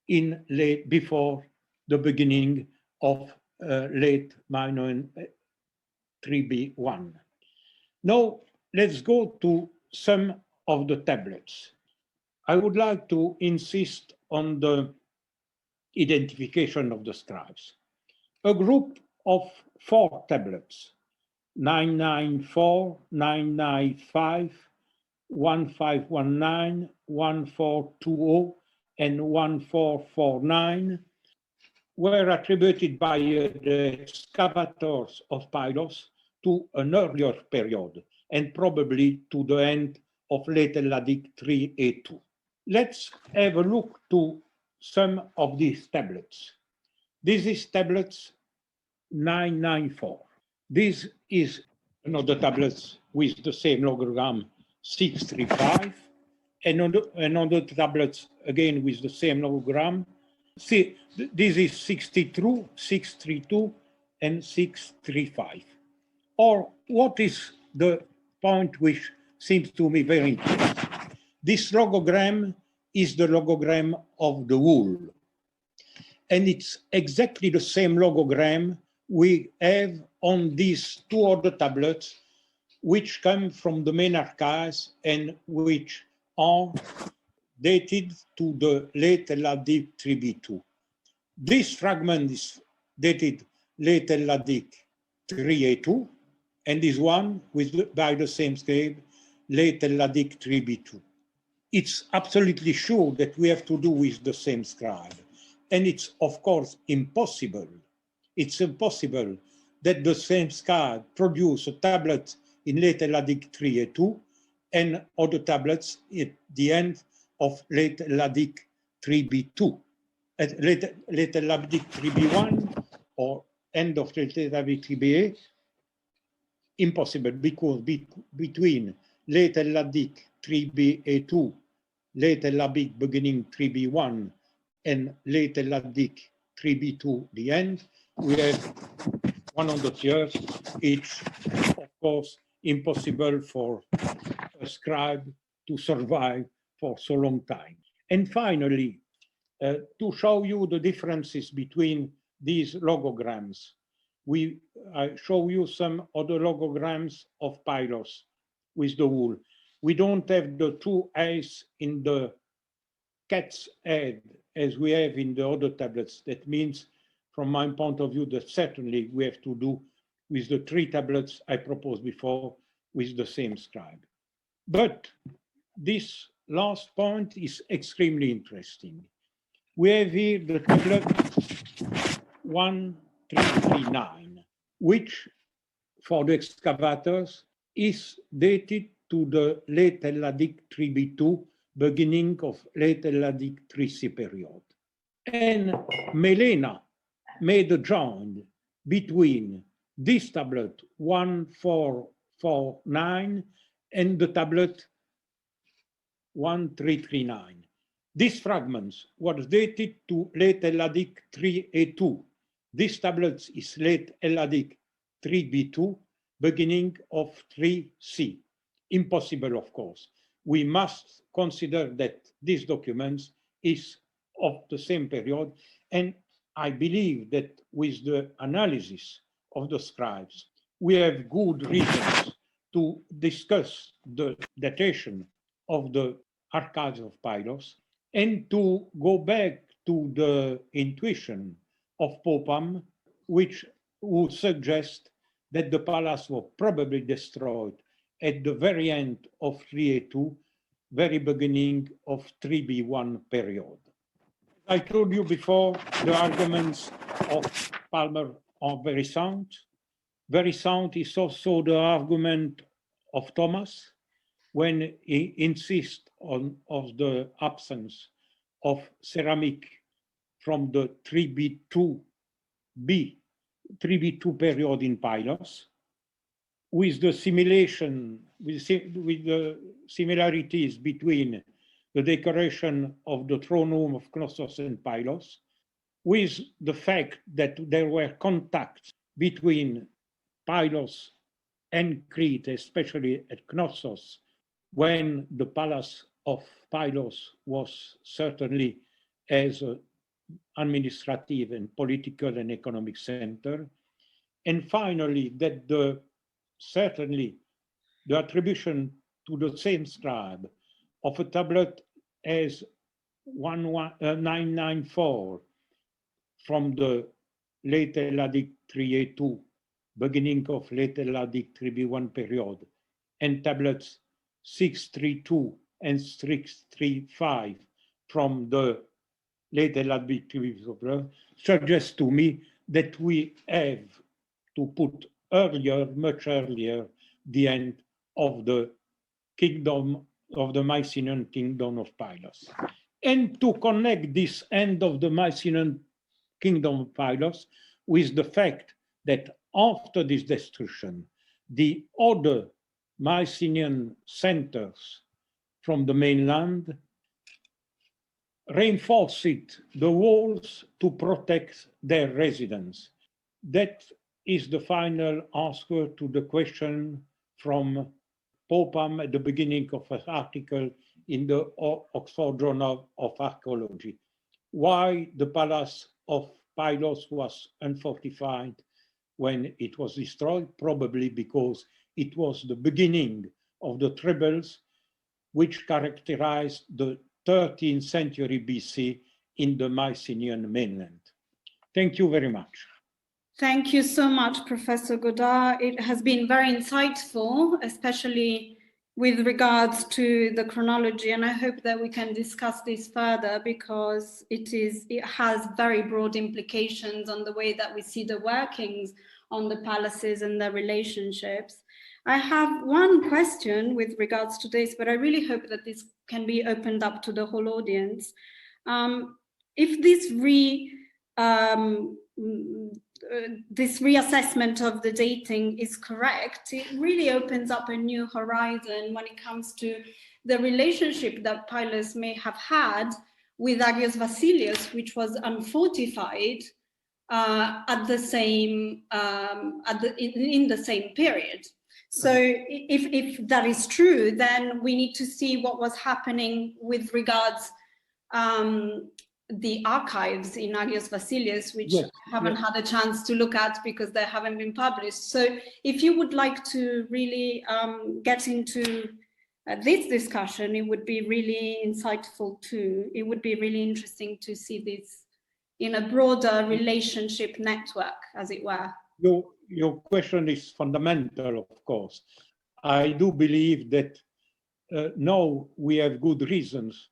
in late, before the beginning of late Minoan 3B1. Now, let's go to some of the tablets. I would like to insist on the identification of the scribes. A group of 4 tablets, 994, 995, 1519, 1420, and 1449, were attributed by the excavators of Pylos to an earlier period, and probably to the end of late Helladic 3A2. Let's have a look to some of these tablets. This is tablets 994. This is another tablets with the same logogram 635, and another tablets again with the same logogram. See, this is 62, 632, and 635. Or what is the point which seems to me very interesting? This logogram is the logogram of the wool. And it's exactly the same logogram we have on these 2 other tablets, which come from the main archives and which are dated to the late Helladic 3B2. This fragment is dated late Helladic 3A2, and this one by the same scribe, late Helladic 3B2. It's absolutely sure that we have to do with the same scribe. And it's, of course, impossible. It's impossible that the same scribe produce a tablet in late Helladic 3A2 and other tablets at the end of late Helladic 3B2. At late Helladic 3B1 or end of late Helladic 3BA, impossible, because between late Helladic 3BA2, late Helladic beginning 3B1, and late Helladic 3B2, the end, we have 100 years. It's, of course, impossible for a scribe to survive for so long time. And finally, to show you the differences between these logograms, I show you some other logograms of Pylos with the wool. We don't have the 2 eyes in the cat's head as we have in the other tablets. That means, from my point of view, that certainly we have to do with the 3 tablets I proposed before with the same scribe. But this last point is extremely interesting. We have here the tablet 1339, which for the excavators is dated to the late Helladic 3B2, beginning of late Helladic 3C period. And Melena made a joint between this tablet 1449 and the tablet 1339. These fragments were dated to late Helladic 3A2. This tablet is late Helladic 3B2, beginning of 3C. Impossible, of course. We must consider that these documents is of the same period, and I believe that with the analysis of the scribes, we have good reasons to discuss the datation of the archives of Pylos and to go back to the intuition of Popham, which would suggest that the palace was probably destroyed at the very end of 3A2, very beginning of 3B1 period. I told you before, the arguments of Palmer are very sound. Very sound is also the argument of Thomas when he insists on the absence of ceramic from the 3B2 period in Pylos, with the simulation, with the similarities between the decoration of the throne room of Knossos and Pylos, with the fact that there were contacts between Pylos and Crete, especially at Knossos, when the palace of Pylos was certainly as an administrative and political and economic center. And finally, that certainly the attribution to the same scribe of a tablet as 994 from the late Helladic 3A2, beginning of late Helladic 3B1 period, and tablets 632 and 635 from the late Helladic 3B1 period, suggests to me that we have to put earlier, much earlier, the end of the kingdom of the Mycenaean kingdom of Pylos. And to connect this end of the Mycenaean kingdom of Pylos with the fact that after this destruction, the other Mycenaean centers from the mainland reinforced the walls to protect their residents. That is the final answer to the question from Popham at the beginning of his article in the Oxford Journal of Archaeology. Why the palace of Pylos was unfortified when it was destroyed? Probably because it was the beginning of the troubles which characterized the 13th century BC in the Mycenaean mainland. Thank you very much.
Thank you so much, Professor Godart. It has been very insightful, especially with regards to the chronology, and I hope that we can discuss this further because it has very broad implications on the way that we see the workings on the palaces and their relationships. I have one question with regards to this, but I really hope that this can be opened up to the whole audience. If this reassessment of the dating is correct, it really opens up a new horizon when it comes to the relationship that Pylos may have had with Agios Vasilios, which was unfortified in the same period. So if that is true, then we need to see what was happening with regards the archives in Agios Vasilios, which I haven't had a chance to look at because they haven't been published. So if you would like to really get into this discussion, it would be really insightful too. It would be really interesting to see this in a broader relationship network, as it were.
Your question is fundamental, of course. I do believe that now we have good reasons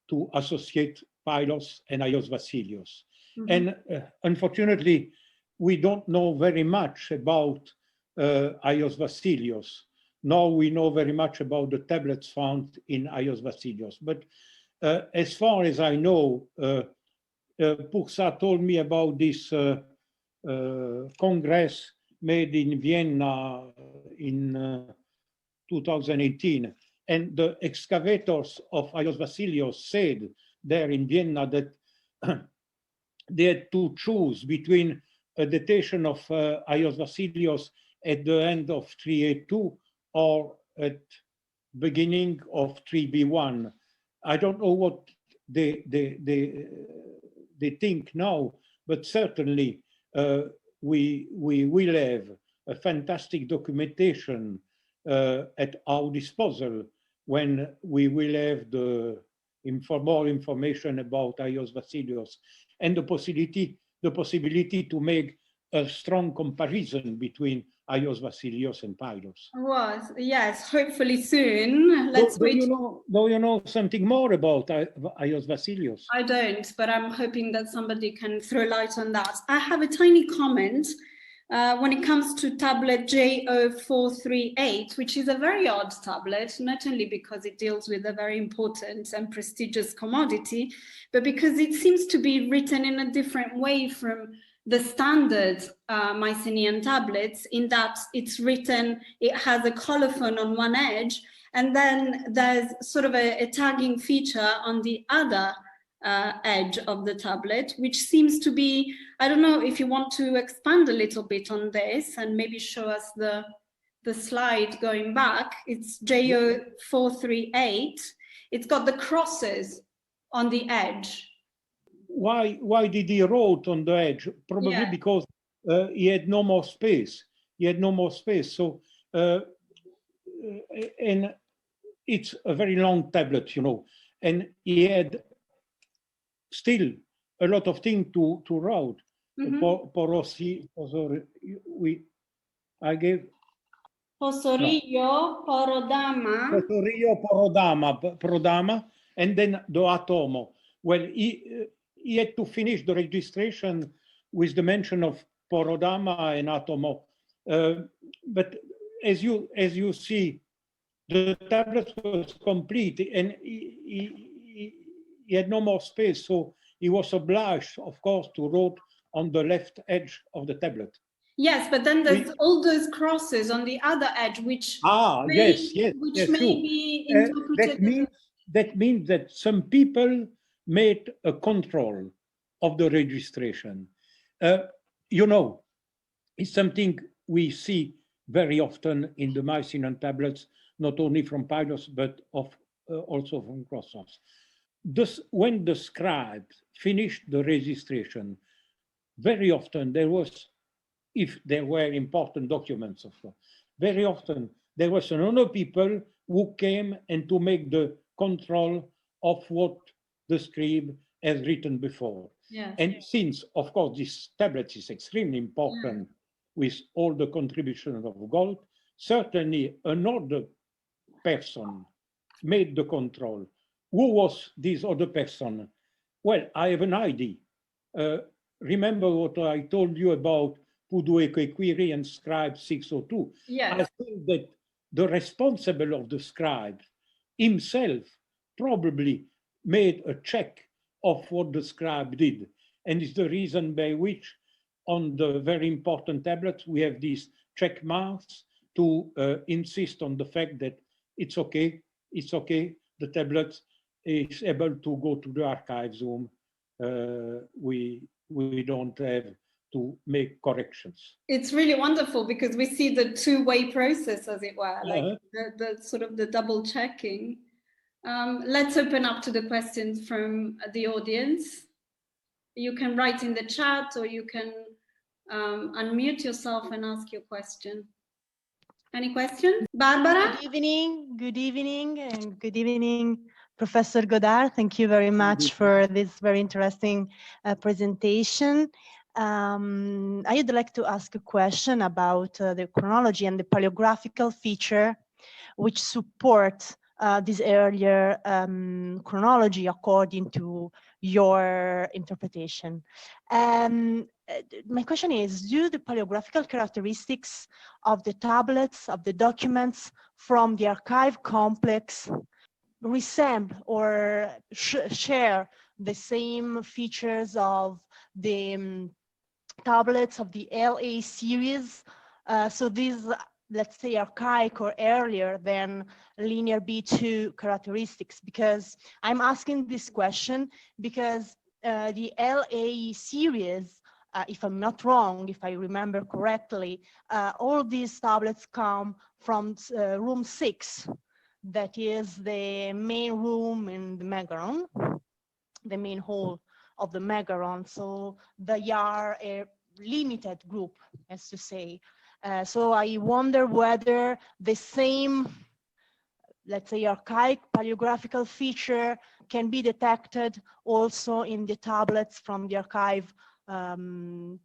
to associate Pylos and Aios Vasilios.
Mhm.
And unfortunately, we don't know very much about Aios Vasilios. Now we know very much about the tablets found in Aios Vasilios. But as far as I know, Poursa told me about this congress made in Vienna in 2018. And the excavators of Aios Vasilios said there in Vienna that they had to choose between a datation of Aios Vasilios at the end of 382 or at beginning of 3B1. I don't know what they think now, but certainly we will have a fantastic documentation at our disposal when we will have the more information about Aios Vasilios and the possibility to make a strong comparison between Aios Vasilios and Pylos.
Was, yes, hopefully soon. Let's wait.
Do you know something more about Aios Vasilios?
I don't, but I'm hoping that somebody can throw light on that. I have a tiny comment when it comes to tablet J0438, which is a very odd tablet, not only because it deals with a very important and prestigious commodity, but because it seems to be written in a different way from the standard Mycenaean tablets, in that it's written, it has a colophon on one edge, and then there's sort of a tagging feature on the other edge of the tablet, which seems to be, I don't know if you want to expand a little bit on this and maybe show us the slide going back. It's J0438. It's got the crosses on the edge.
Why did he wrote on the edge? Probably because he had no more space. He had no more space. So, and it's a very long tablet, you know, and he had still a lot of things to write. I gave
Posorillo,
Porodama, and then the Atomo. Well, he had to finish the registration with the mention of Porodama and Atomo. But as you see, the tablet was complete, and he had no more space, so he was obliged, of course, to write on the left edge of the tablet.
Yes, but then there's all those crosses on the other edge, which
may
be interpreted.
That means that some people made a control of the registration. You know, it's something we see very often in the Mycenaean tablets, not only from Pylos, but also from Knossos. When the scribes finished the registration, very often there was, if there were important documents, of course, very often there was another people who came and to make the control of what the scribe has written before.
Yes.
And since, of course, this tablet is extremely important with all the contributions of gold, certainly another person made the control. Who was this other person? Well, I have an idea. Remember what I told you about Puduequequiri and Scribe 602?
Yes.
I think that the responsible of the scribe himself probably made a check of what the scribe did. And it's the reason by which on the very important tablets, we have these check marks to insist on the fact that it's okay, the tablet is able to go to the archives room. We don't have to make corrections.
It's really wonderful because we see the two-way process, as it were, like the sort of the double checking. Let's open up to the questions from the audience. You can write in the chat, or you can unmute yourself and ask your question. Any questions? Barbara?
Good evening, and good evening, Professor Godart. Thank you very much for this very interesting presentation. I would like to ask a question about the chronology and the paleographical feature which support this earlier chronology according to your interpretation. My question is, do the paleographical characteristics of the tablets, of the documents from the archive complex resemble or share the same features of the tablets of the LA series? So these, let's say, archaic or earlier than linear B2 characteristics, because I'm asking this question because the LA series, if I'm not wrong, if I remember correctly, all these tablets come from room 6, that is the main room in the Megaron, the main hall of the Megaron. So they are a limited group, as to say. So I wonder whether the same, let's say, archaic paleographical feature can be detected also in the tablets from the archive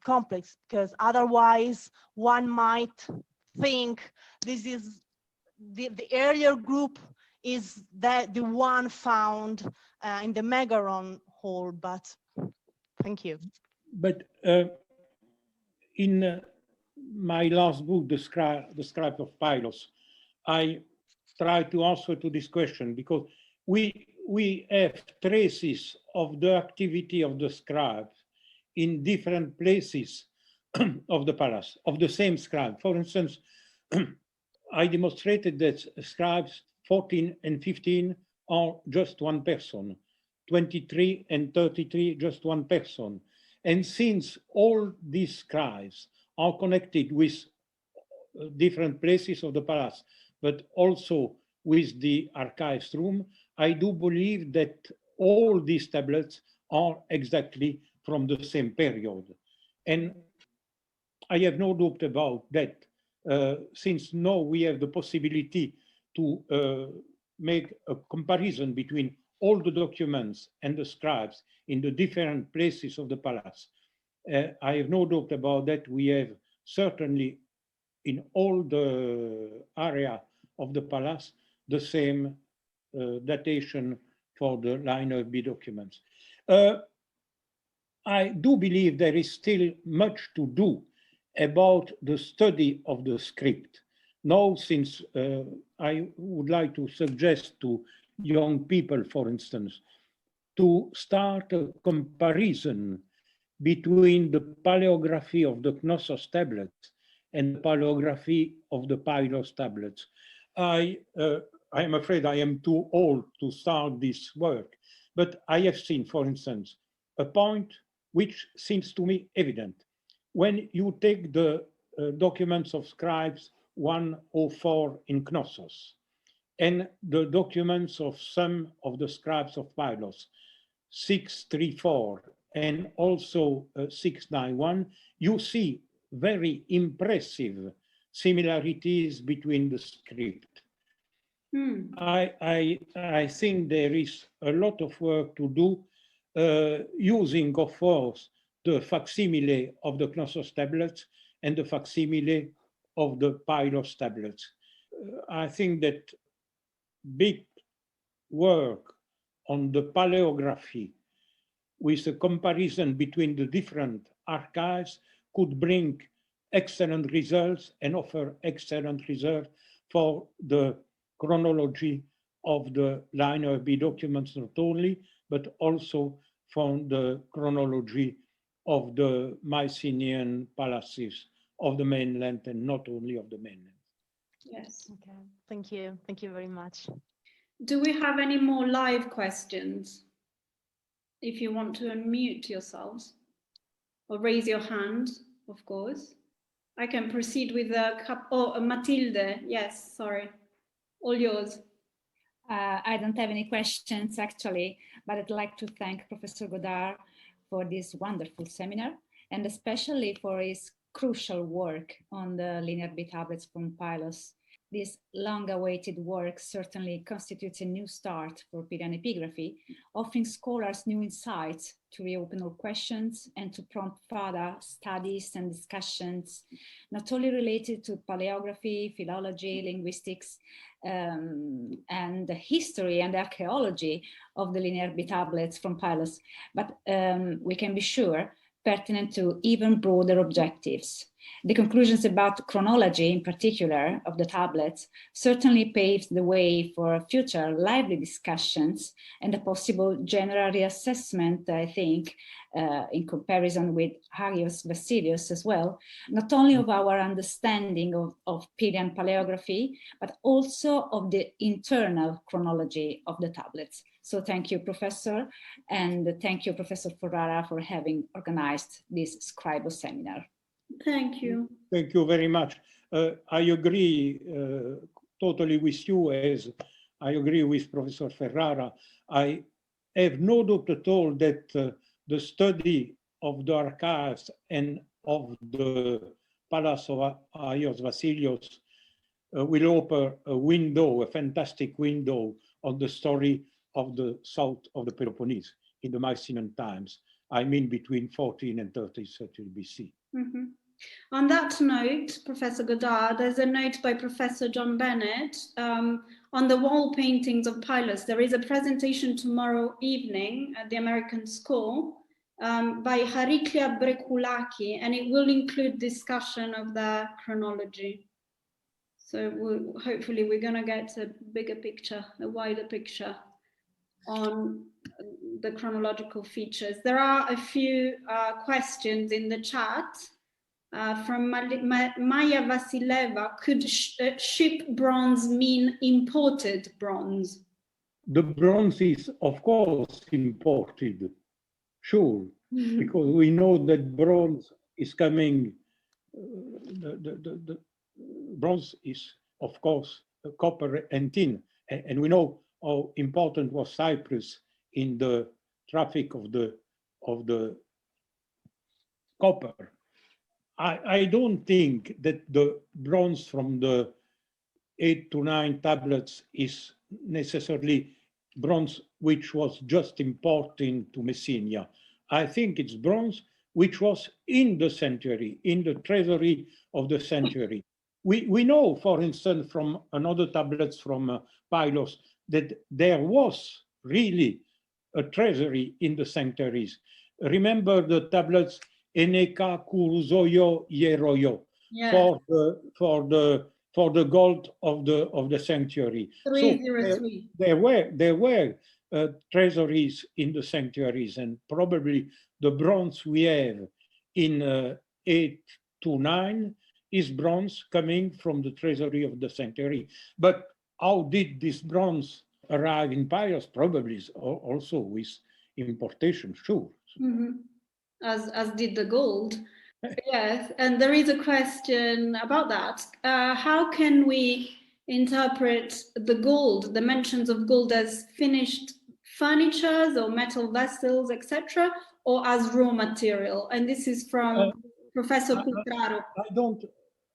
complex, because otherwise one might think this is the earlier group is that the one found in the Megaron hall. But thank you.
But in my last book, the Scribes of Pylos, I try to answer to this question, because we have traces of the activity of the scribes in different places of the palace, of the same scribe. For instance, I demonstrated that scribes 14 and 15 are just one person, 23 and 33 just one person. And since all these scribes are connected with different places of the palace, but also with the archives room, I do believe that all these tablets are exactly from the same period. And I have no doubt about that, since now we have the possibility to make a comparison between all the documents and the scribes in the different places of the palace. I have no doubt about that. We have certainly in all the area of the palace the same datation for the linear B documents. I do believe there is still much to do about the study of the script. Now, since I would like to suggest to young people, for instance, to start a comparison between the paleography of the Knossos tablets and the paleography of the Pylos tablets. I am afraid I am too old to start this work, but I have seen, for instance, a point which seems to me evident. When you take the documents of scribes 104 in Knossos and the documents of some of the scribes of Pylos, 634 and also 691, you see very impressive similarities between the script. I think there is a lot of work to do using, of course, the facsimile of the Knossos tablets and the facsimile of the Pylos tablets. I think that big work on the paleography with a comparison between the different archives could bring excellent results and offer excellent results for the chronology of the linear B documents not only, but also from the chronology of the Mycenaean palaces of the mainland and not only of the mainland.
Yes.
Okay, thank you. Thank you very much.
Do we have any more live questions? If you want to unmute yourselves or raise your hand, of course. I can proceed with a couple. Oh, Matilde, yes, sorry. All yours.
I don't have any questions actually, but I'd like to thank Professor Godart for this wonderful seminar and especially for his crucial work on the linear B tablets from Pylos. This long-awaited work certainly constitutes a new start for Pylian epigraphy, offering scholars new insights to reopen old questions and to prompt further studies and discussions, not only related to paleography, philology, linguistics, and the history and archaeology of the linear B tablets from Pylos, but we can be sure pertinent to even broader objectives. The conclusions about chronology, in particular, of the tablets certainly paves the way for future lively discussions and a possible general reassessment, I think, in comparison with Hagios Vasilios as well, not only of our understanding of Pylian paleography, but also of the internal chronology of the tablets. So thank you, Professor, and thank you, Professor Ferrara, for having organized this SCRIBO seminar.
Thank you.
Thank you very much. I agree totally with you, as I agree with Professor Ferrara. I have no doubt at all that the study of the archives and of the Palace of Hagios Vasilios will open a window, a fantastic window on the story of the south of the Peloponnese in the Mycenaean times. I mean between 14 and 30th century BC.
Mm-hmm. On that note, Professor Godart, there's a note by Professor John Bennett on the wall paintings of Pylos. There is a presentation tomorrow evening at the American School by Hariklia Brekulaki, and it will include discussion of the chronology. So hopefully we're going to get a bigger picture, a wider picture on the chronological features. There are a few questions in the chat. From Maya Vasileva, could ship bronze mean imported bronze?
The bronze is, of course, imported, sure, because we know that bronze is coming, the bronze is, of course, copper and tin, and we know how important was Cyprus in the traffic of the copper. I don't think that the bronze from the 8 to 9 tablets is necessarily bronze which was just imported to Messenia. I think it's bronze which was in the sanctuary, in the treasury of the sanctuary. We know, for instance, from another tablets from Pylos, that there was really a treasury in the sanctuaries. Remember the tablets Eneka Kuruzoyo Yeroyo, yeah, for the gold of the sanctuary.
303.
So there were treasuries in the sanctuaries, and probably the bronze we have in 8 to 9 is bronze coming from the treasury of the sanctuary. But how did this bronze arrive in Pylos? Probably also with importation, sure.
Mm-hmm. As did the gold. Yes, and there is a question about that. How can we interpret the gold, the mentions of gold, as finished furnitures or metal vessels, etc., or as raw material? And this is from Professor Cutraro.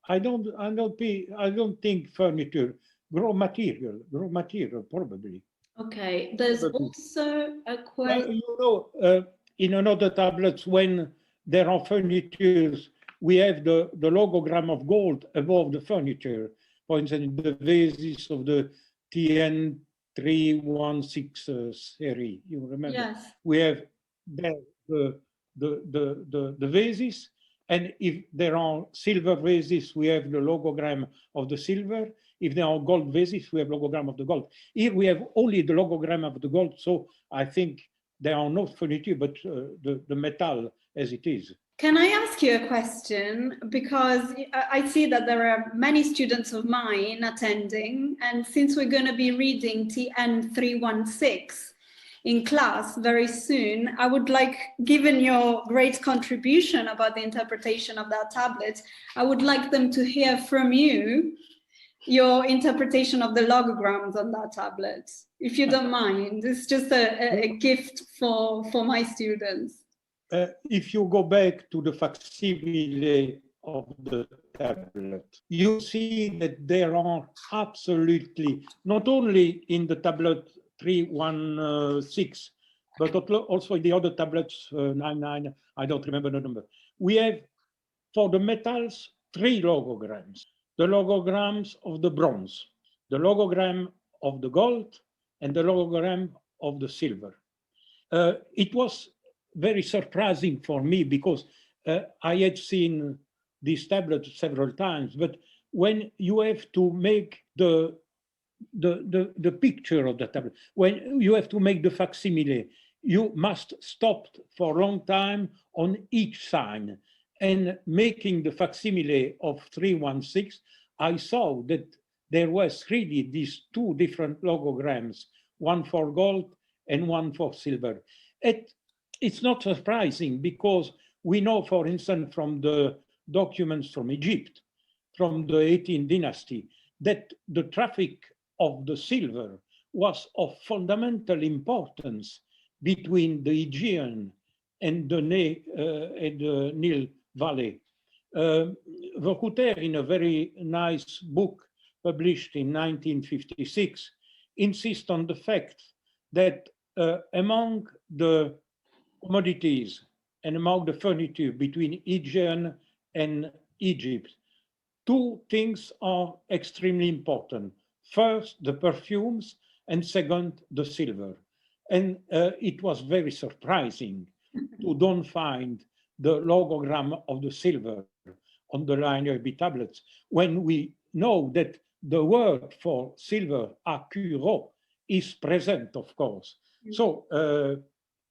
I don't think furniture, raw material probably.
Okay, there's also a question.
You know, in another tablets, when there are furnitures, we have the logogram of gold above the furniture. For instance, the vases of the TN 316 series, you remember?
Yes.
We have there the vases, and if there are silver vases, we have the logogram of the silver. If there are gold vases, we have logogram of the gold. Here we have only the logogram of the gold, so I think there are no furniture, but the metal as it is.
Can I ask you a question? Because I see that there are many students of mine attending, and since we're going to be reading TN 316 in class very soon, I would like, given your great contribution about the interpretation of that tablet, I would like them to hear from you your interpretation of the logograms on that tablet, if you don't mind. It's just a gift for my students.
If you go back to the facsimile of the tablet. You see that there are absolutely, not only in the tablet 316, but also in the other tablets 99, I don't remember the number. We have, for the metals, 3 logograms. The logograms of the bronze, the logogram of the gold, and the logogram of the silver. It was very surprising for me because I had seen these tablets several times, but when you have to make the picture of the tablet, when you have to make the facsimile, you must stop for a long time on each sign. And making the facsimile of 316, I saw that there was really these 2 different logograms, one for gold and one for silver. It's not surprising because we know, for instance, from the documents from Egypt, from the 18th dynasty, that the traffic of the silver was of fundamental importance between the Aegean and the Nile Valley. Vaucoulter, in a very nice book published in 1956, insists on the fact that among the commodities and among the furniture between Aegean and Egypt, 2 things are extremely important. First, the perfumes, and second, the silver. And it was very surprising to don't find the logogram of the silver on the Linear B tablets, when we know that the word for silver, akuro, is present, of course. So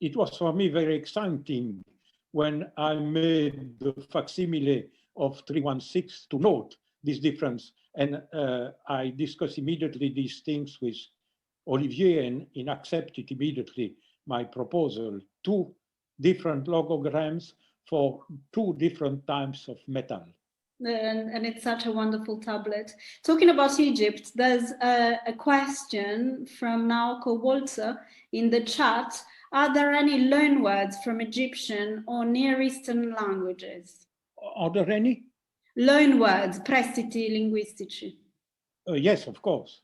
it was for me very exciting when I made the facsimile of 316 to note this difference. And I discussed immediately these things with Olivier, and he accepted immediately my proposal: 2 different logograms for 2 different types of metal.
And it's such a wonderful tablet. Talking about Egypt, there's a question from Naoko Walter in the chat. Are there any loanwords from Egyptian or Near Eastern languages?
Are there any?
Loanwords, prestiti linguistici.
Yes, of course.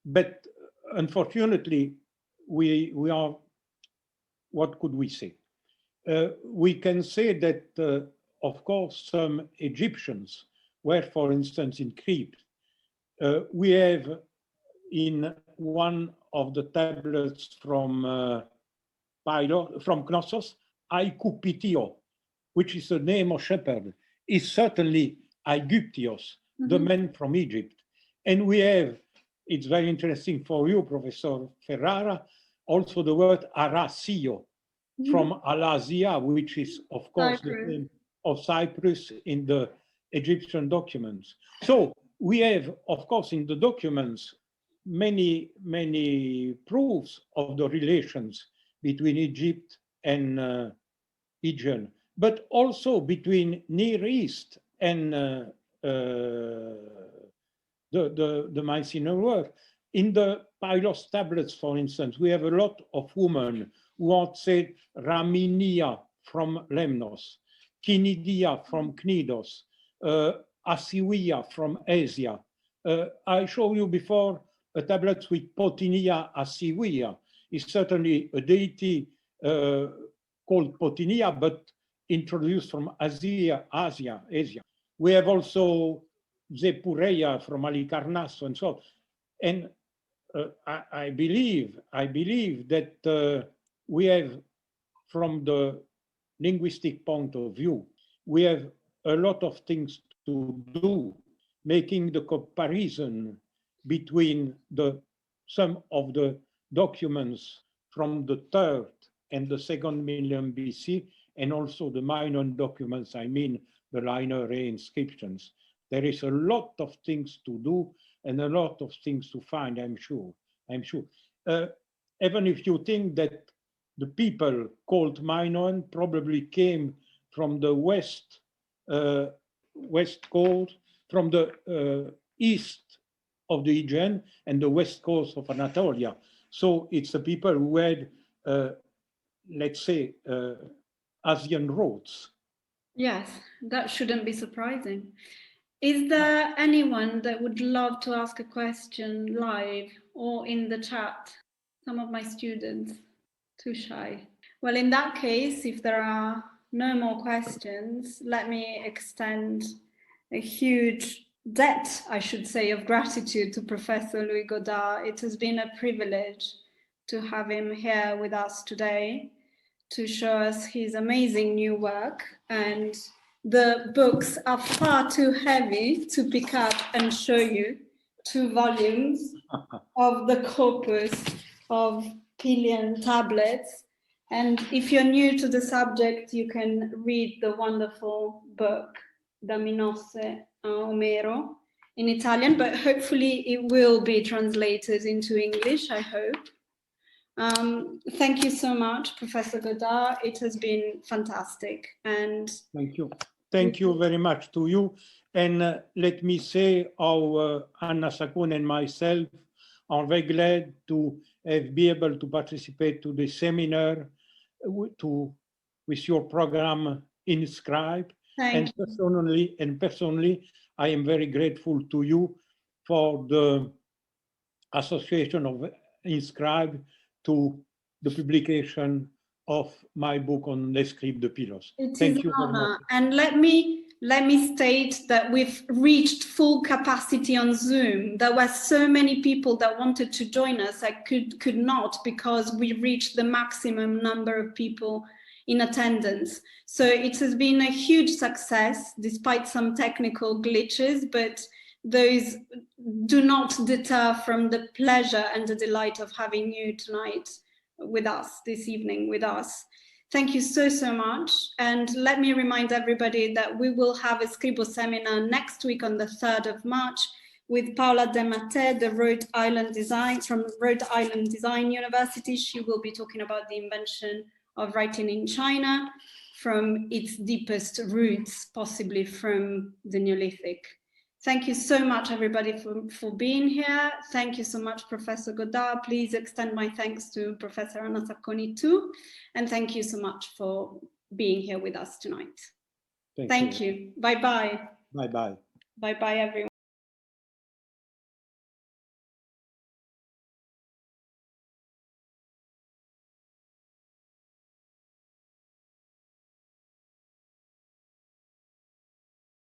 But unfortunately, we are, what could we say? We can say that, of course, some Egyptians were, for instance, in Crete. We have in one of the tablets from Pylos, from Knossos, Aikupitio, which is the name of shepherd, is certainly Aegyptios, the man from Egypt. And we have, it's very interesting for you, Professor Ferrara, also the word Arasio from Alazia, which is, of course, the name of Cyprus in the Egyptian documents. So we have, of course, in the documents, many proofs of the relations between Egypt and Aegean, but also between Near East and the Mycenaean world. In the Pylos tablets, for instance, we have a lot of women who are said Raminia from Lemnos, Kinidia from Knidos, Asiwia from Asia. I showed you before a tablet with Potinia Asiwia. Is certainly a deity called Potinia, but introduced from Asia. We have also Zepureia from Halicarnasso and so on. And I believe that we have, from the linguistic point of view, we have a lot of things to do, making the comparison between some of the documents from the 3rd and the 2nd millennium BC, and also the Minoan documents, I mean the Linear A inscriptions. There is a lot of things to do and a lot of things to find, I'm sure. Even if you think that the people called Minoan probably came from the west coast, from the east of the Aegean and the west coast of Anatolia. So it's the people who had, let's say, Asian roots.
Yes, that shouldn't be surprising. Is there anyone that would love to ask a question live or in the chat? Some of my students, too shy. Well, in that case, if there are no more questions, let me extend a huge debt, I should say, of gratitude to Professor Louis Godart. It has been a privilege to have him here with us today to show us his amazing new work. And the books are far too heavy to pick up and show you. 2 volumes of the corpus of Pylian tablets. And if you're new to the subject, you can read the wonderful book, Da Minosse a Omero, in Italian, but hopefully it will be translated into English, I hope. Thank you so much, Professor Godart. It has been fantastic. And
thank you. Thank you very much to you. And let me say how Anna Sacconi and myself are very glad to be able to participate to the seminar with your program in Scribe. And personally, I am very grateful to you for the association of Inscribe to the publication of my book on l'Escribe de Pylos. Thank you very much.
And let me state that we've reached full capacity on Zoom. There were so many people that wanted to join us. I could not, because we reached the maximum number of people in attendance. So it has been a huge success despite some technical glitches, but those do not deter from the pleasure and the delight of having you tonight with us, this evening with us. Thank you so, so much. And let me remind everybody that we will have a SCRIBO seminar next week on the 3rd of March with Paola De Mattei, the Rhode Island from Rhode Island Design University. She will be talking about the invention of writing in China from its deepest roots, possibly from the Neolithic. Thank you so much, everybody, for being here. Thank you so much, Professor Godart. Please extend my thanks to Professor Anna Sacconi too. And thank you so much for being here with us tonight. Thank you. Bye-bye.
Bye-bye.
Bye-bye, everyone.